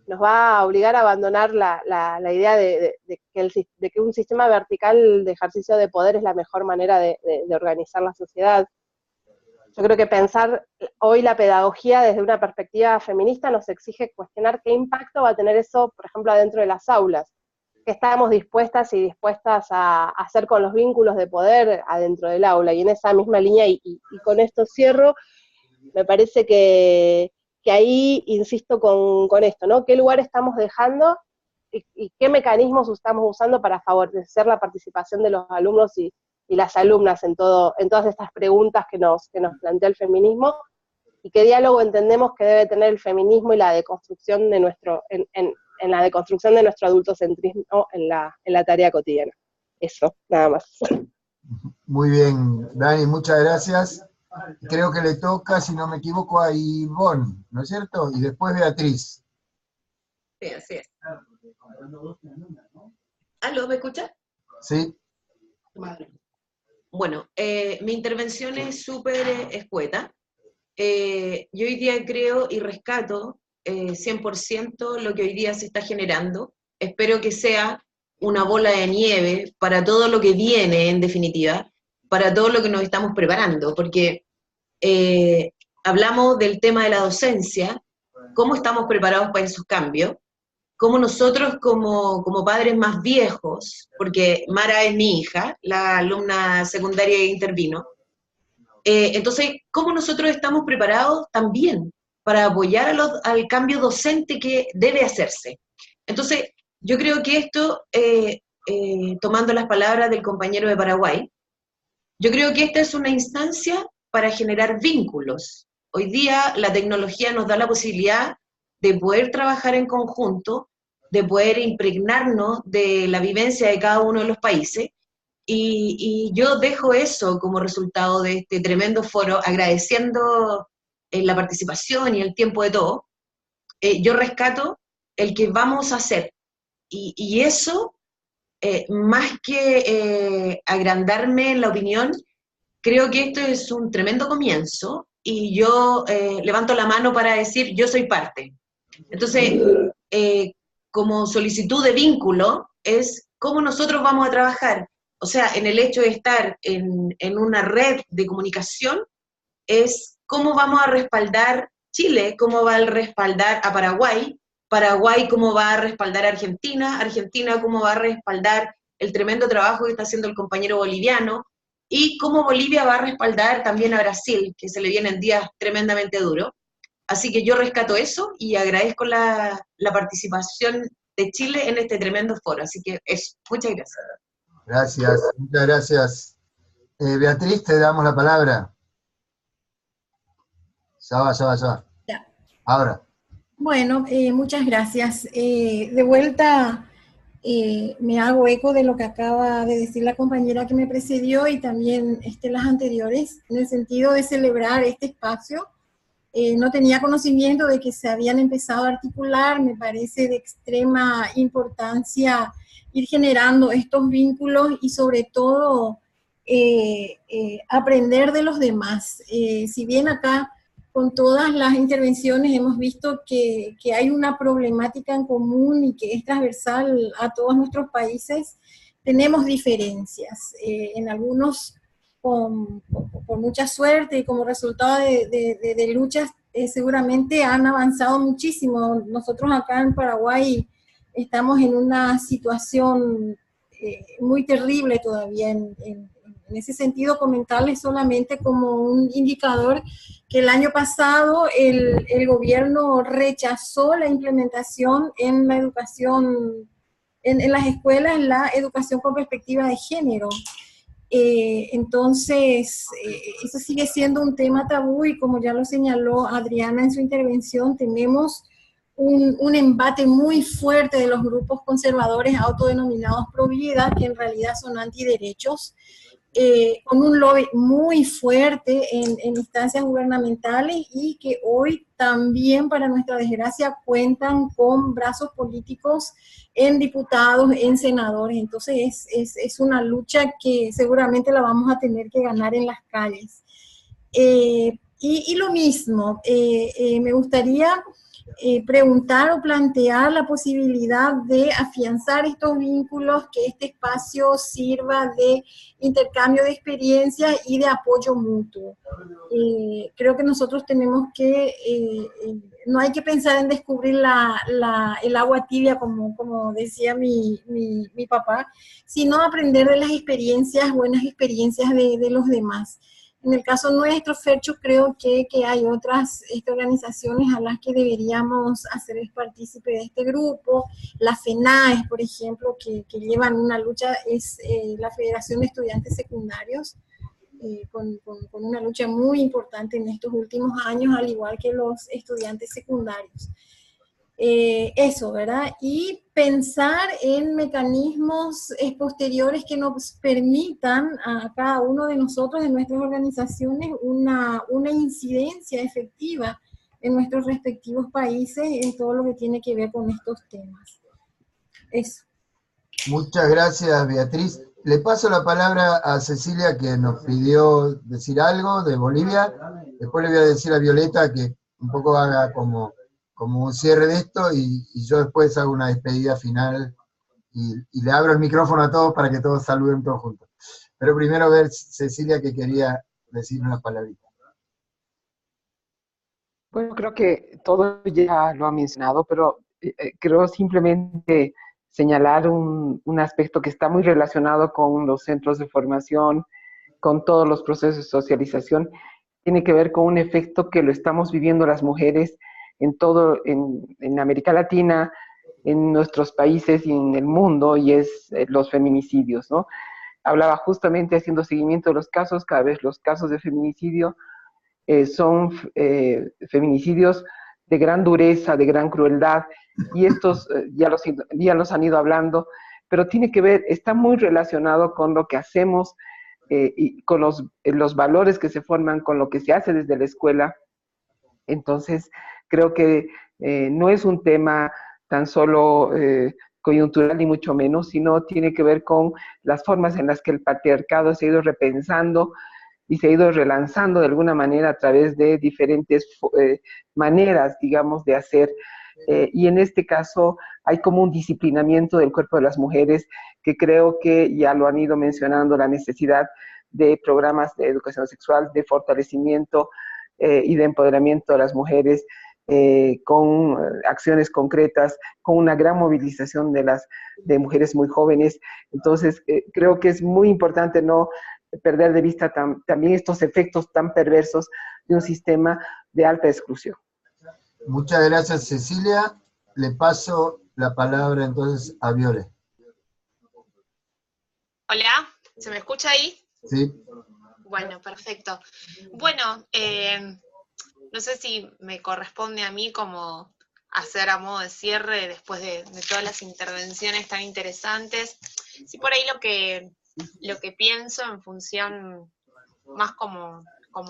a obligar a abandonar la idea de que un sistema vertical de ejercicio de poder es la mejor manera de organizar la sociedad. Yo creo que pensar hoy la pedagogía desde una perspectiva feminista nos exige cuestionar qué impacto va a tener eso, por ejemplo, adentro de las aulas, qué estamos dispuestas y dispuestas a hacer con los vínculos de poder adentro del aula, y en esa misma línea, y con esto cierro, me parece que ahí insisto con esto, ¿no? ¿Qué lugar estamos dejando y qué mecanismos estamos usando para favorecer la participación de los alumnos y las alumnas en todas estas preguntas que nos plantea el feminismo, y qué diálogo entendemos que debe tener el feminismo y la deconstrucción de en la deconstrucción de nuestro adultocentrismo en la tarea cotidiana? Eso, nada más. Muy bien, Dani, muchas gracias. Creo que le toca, si no me equivoco, a Ivonne, ¿no es cierto? Y después Beatriz. Sí, así es. ¿Aló, me escucha? Sí. Bueno, mi intervención es súper escueta. Yo hoy día creo y rescato 100% lo que hoy día se está generando. Espero que sea una bola de nieve para todo lo que viene, en definitiva, para todo lo que nos estamos preparando, porque hablamos del tema de la docencia, cómo estamos preparados para esos cambios, cómo nosotros como padres más viejos, porque Mara es mi hija, la alumna secundaria que intervino, entonces, cómo nosotros estamos preparados también para apoyar al cambio docente que debe hacerse. Entonces, yo creo que esto, tomando las palabras del compañero de Paraguay, yo creo que esta es una instancia para generar vínculos. Hoy día la tecnología nos da la posibilidad de poder trabajar en conjunto, de poder impregnarnos de la vivencia de cada uno de los países, y yo dejo eso como resultado de este tremendo foro, agradeciendo la participación y el tiempo de todos. Yo rescato el que vamos a hacer, y eso, más que agrandarme en la opinión, creo que esto es un tremendo comienzo, y yo levanto la mano para decir, yo soy parte. Entonces, como solicitud de vínculo, es cómo nosotros vamos a trabajar. O sea, en el hecho de estar en una red de comunicación, es cómo vamos a respaldar Chile, cómo va a respaldar a Paraguay, Paraguay cómo va a respaldar a Argentina, Argentina cómo va a respaldar el tremendo trabajo que está haciendo el compañero boliviano, y cómo Bolivia va a respaldar también a Brasil, que se le vienen días tremendamente duros. Así que yo rescato eso y agradezco la participación de Chile en este tremendo foro. Así que eso, muchas gracias. Gracias, muchas gracias. Beatriz, te damos la palabra. Ya va. Ya. Ahora. Bueno, muchas gracias. De vuelta, Me hago eco de lo que acaba de decir la compañera que me precedió y también las anteriores, en el sentido de celebrar este espacio. No tenía conocimiento de que se habían empezado a articular, me parece de extrema importancia ir generando estos vínculos y sobre todo aprender de los demás. Si bien acá con todas las intervenciones hemos visto que hay una problemática en común y que es transversal a todos nuestros países, tenemos diferencias. En algunos con mucha suerte y como resultado de luchas seguramente han avanzado muchísimo. Nosotros acá en Paraguay estamos en una situación muy terrible todavía. En ese sentido, comentarles solamente como un indicador que el año pasado el gobierno rechazó la implementación en la educación, en las escuelas, la educación con perspectiva de género. Entonces, eso sigue siendo un tema tabú y como ya lo señaló Adriana en su intervención, tenemos un embate muy fuerte de los grupos conservadores autodenominados pro vida, que en realidad son antiderechos, con un lobby muy fuerte en instancias gubernamentales y que hoy también, para nuestra desgracia, cuentan con brazos políticos en diputados, en senadores. Entonces es una lucha que seguramente la vamos a tener que ganar en las calles. Y lo mismo, me gustaría preguntar o plantear la posibilidad de afianzar estos vínculos, que este espacio sirva de intercambio de experiencias y de apoyo mutuo. Creo que nosotros tenemos que, no hay que pensar en descubrir el agua tibia, como decía mi papá, sino aprender de las experiencias, buenas experiencias de los demás. En el caso nuestro, Fercho, creo que hay otras organizaciones a las que deberíamos hacerles partícipe de este grupo. La FENAES, por ejemplo, que llevan una lucha, es la Federación de Estudiantes Secundarios, con una lucha muy importante en estos últimos años, al igual que los estudiantes secundarios. Eso, ¿verdad? Y pensar en mecanismos posteriores que nos permitan a cada uno de nosotros, en nuestras organizaciones, una incidencia efectiva en nuestros respectivos países en todo lo que tiene que ver con estos temas. Eso. Muchas gracias, Beatriz. Le paso la palabra a Cecilia, que nos pidió decir algo de Bolivia. Después le voy a decir a Violeta que un poco haga como un cierre de esto, y yo después hago una despedida final y le abro el micrófono a todos para que todos saluden todos juntos. Pero primero ver Cecilia, que quería decir una palabrita. Bueno, creo que todo ya lo ha mencionado, pero creo simplemente señalar un aspecto que está muy relacionado con los centros de formación, con todos los procesos de socialización. Tiene que ver con un efecto que lo estamos viviendo las mujeres en América Latina, en nuestros países y en el mundo, y es los feminicidios, ¿no? Hablaba justamente haciendo seguimiento de los casos, cada vez los casos de feminicidio son feminicidios de gran dureza, de gran crueldad, y estos ya los han ido hablando, pero tiene que ver, está muy relacionado con lo que hacemos y con los valores que se forman, con lo que se hace desde la escuela. Entonces, creo que no es un tema tan solo coyuntural, ni mucho menos, sino tiene que ver con las formas en las que el patriarcado se ha ido repensando y se ha ido relanzando de alguna manera a través de diferentes maneras, digamos, de hacer. Y en este caso hay como un disciplinamiento del cuerpo de las mujeres, que creo que ya lo han ido mencionando, la necesidad de programas de educación sexual, de fortalecimiento y de empoderamiento de las mujeres, con acciones concretas, con una gran movilización de mujeres muy jóvenes. Entonces, creo que es muy importante no perder de vista también estos efectos tan perversos de un sistema de alta exclusión. Muchas gracias, Cecilia. Le paso la palabra entonces a Viole. Hola, ¿se me escucha ahí? Sí. Bueno, perfecto. Bueno, no sé si me corresponde a mí como hacer a modo de cierre después de todas las intervenciones tan interesantes. Sí, por ahí lo que pienso en función más como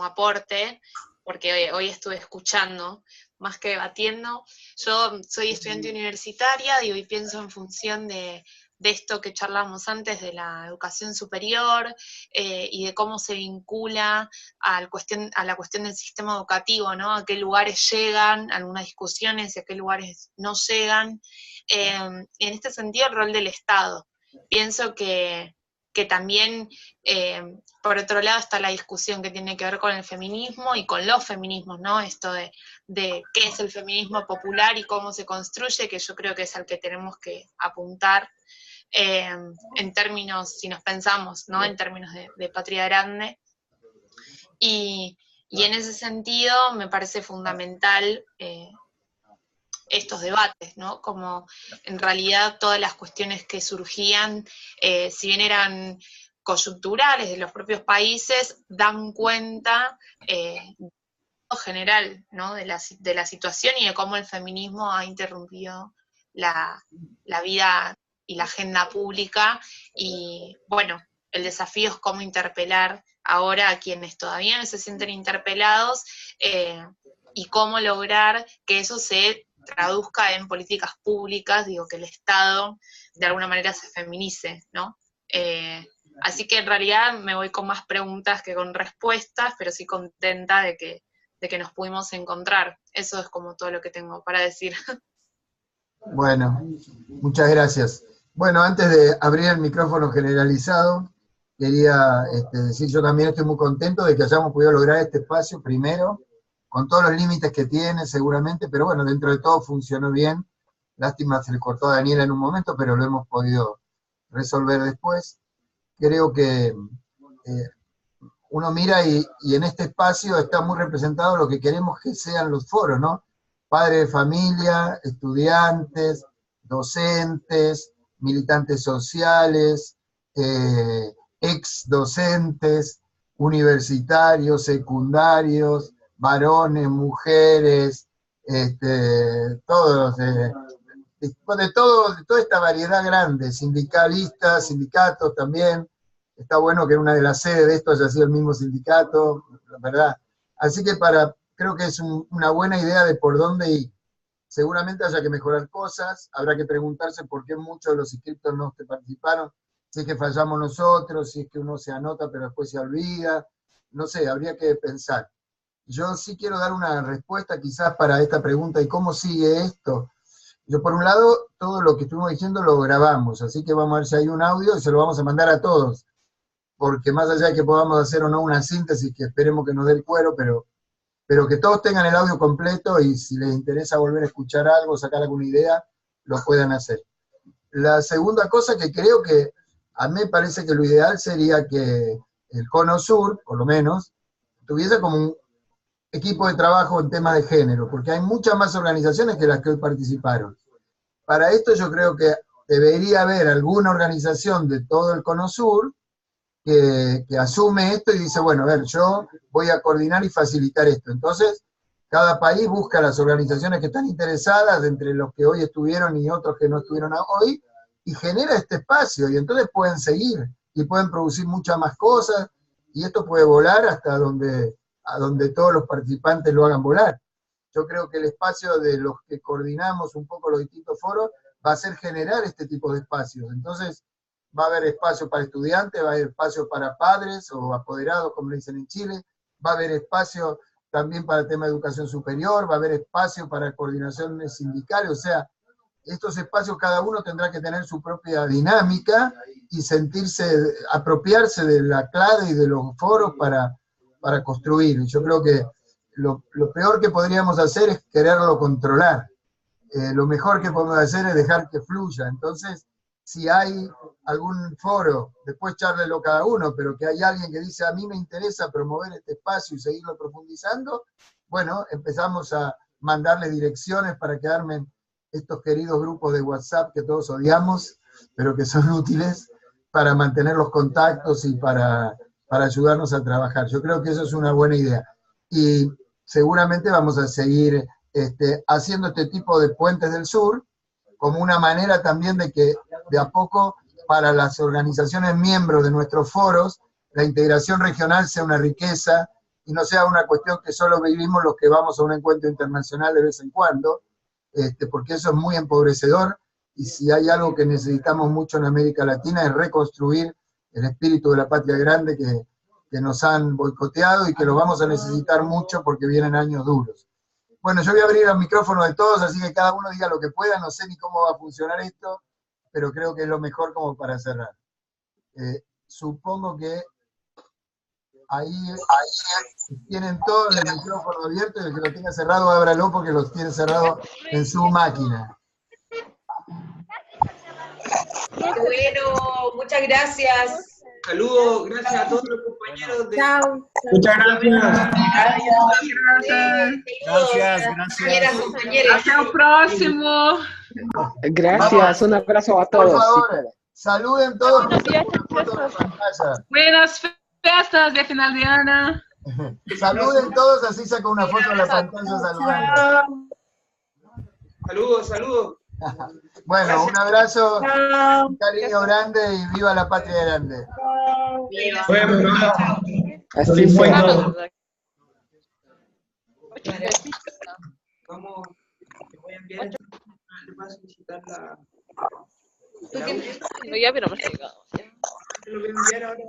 aporte, porque hoy estuve escuchando más que debatiendo. Yo soy estudiante universitaria y hoy pienso en función de esto que charlamos antes de la educación superior y de cómo se vincula a la cuestión del sistema educativo, ¿no? A qué lugares llegan algunas discusiones y a qué lugares no llegan. En este sentido, el rol del Estado. Pienso que también, por otro lado, está la discusión que tiene que ver con el feminismo y con los feminismos, ¿no? Esto de qué es el feminismo popular y cómo se construye, que yo creo que es al que tenemos que apuntar en términos, si nos pensamos, ¿no? En términos de patria grande. Y en ese sentido me parece fundamental estos debates, ¿no? Como en realidad todas las cuestiones que surgían, si bien eran coyunturales de los propios países, dan cuenta en general, ¿no? de la situación y de cómo el feminismo ha interrumpido la vida y la agenda pública, y bueno, el desafío es cómo interpelar ahora a quienes todavía no se sienten interpelados, y cómo lograr que eso se traduzca en políticas públicas, digo, que el Estado de alguna manera se feminice, ¿no? Así que en realidad me voy con más preguntas que con respuestas, pero sí contenta de que nos pudimos encontrar. Eso es como todo lo que tengo para decir. Bueno, muchas gracias. Bueno, antes de abrir el micrófono generalizado, quería decir, yo también estoy muy contento de que hayamos podido lograr este espacio primero, con todos los límites que tiene seguramente, pero bueno, dentro de todo funcionó bien. Lástima, se le cortó a Daniela en un momento, pero lo hemos podido resolver después. Creo que uno mira y en este espacio está muy representado lo que queremos que sean los foros, ¿no? Padres de familia, estudiantes, docentes, militantes sociales, ex docentes, universitarios, secundarios, varones, mujeres, todos, de toda esta variedad grande, sindicalistas, sindicatos también. Está bueno que una de las sedes de esto haya sido el mismo sindicato, la verdad. Así que creo que es una buena idea de por dónde ir. Seguramente haya que mejorar cosas, habrá que preguntarse por qué muchos de los inscriptos no participaron, si es que fallamos nosotros, si es que uno se anota pero después se olvida, no sé, habría que pensar. Yo sí quiero dar una respuesta quizás para esta pregunta, ¿y cómo sigue esto? Yo por un lado, todo lo que estuvimos diciendo lo grabamos, así que vamos a ver si hay un audio y se lo vamos a mandar a todos, porque más allá de que podamos hacer o no una síntesis, que esperemos que nos dé el cuero, pero que todos tengan el audio completo y si les interesa volver a escuchar algo, sacar alguna idea, lo puedan hacer. La segunda cosa que creo que a mí me parece que lo ideal sería que el Cono Sur, por lo menos, tuviese como un equipo de trabajo en tema de género, porque hay muchas más organizaciones que las que hoy participaron. Para esto yo creo que debería haber alguna organización de todo el Cono Sur que asume esto y dice, bueno, a ver, yo voy a coordinar y facilitar esto. Entonces, cada país busca las organizaciones que están interesadas, entre los que hoy estuvieron y otros que no estuvieron hoy, y genera este espacio, y entonces pueden seguir, y pueden producir muchas más cosas, y esto puede volar hasta a donde todos los participantes lo hagan volar. Yo creo que el espacio de los que coordinamos un poco los distintos foros va a ser generar este tipo de espacios. Entonces, va a haber espacio para estudiantes, va a haber espacio para padres o apoderados, como le dicen en Chile, va a haber espacio también para el tema de educación superior, va a haber espacio para coordinaciones sindicales, o sea, estos espacios cada uno tendrá que tener su propia dinámica y apropiarse de la clave y de los foros para construir. Yo creo que lo peor que podríamos hacer es quererlo controlar. Lo mejor que podemos hacer es dejar que fluya. Entonces, si hay algún foro, después charlelo cada uno, pero que hay alguien que dice, a mí me interesa promover este espacio y seguirlo profundizando, bueno, empezamos a mandarle direcciones para que armen estos queridos grupos de WhatsApp que todos odiamos, pero que son útiles para mantener los contactos y para ayudarnos a trabajar. Yo creo que eso es una buena idea. Y seguramente vamos a seguir haciendo este tipo de puentes del sur, como una manera también de que de a poco para las organizaciones miembros de nuestros foros, la integración regional sea una riqueza y no sea una cuestión que solo vivimos los que vamos a un encuentro internacional de vez en cuando, porque eso es muy empobrecedor, y si hay algo que necesitamos mucho en América Latina es reconstruir el espíritu de la patria grande que nos han boicoteado y que lo vamos a necesitar mucho porque vienen años duros. Bueno, yo voy a abrir el micrófono de todos, así que cada uno diga lo que pueda, no sé ni cómo va a funcionar esto, pero creo que es lo mejor como para cerrar. Supongo que ahí tienen todos el micrófono abierto, y el que lo tenga cerrado, ábralo porque lo tiene cerrado en su máquina. Bueno, muchas gracias. Saludos, gracias a todos los compañeros de... Chao. Muchas gracias. Gracias. Compañeras. Hasta el próximo. Gracias, un abrazo a Por todos. favor, saluden todos. Pantalla. Buenas fiestas de final de año. Saluden todos, así saco una foto en la pantalla saludando. Saludos. Bueno, un abrazo, un cariño grande y viva la patria grande. Así sea. Vamos, te voy a enviar, le vas a solicitar la... Ya, pero me he llegado. Te lo voy a enviar ahora.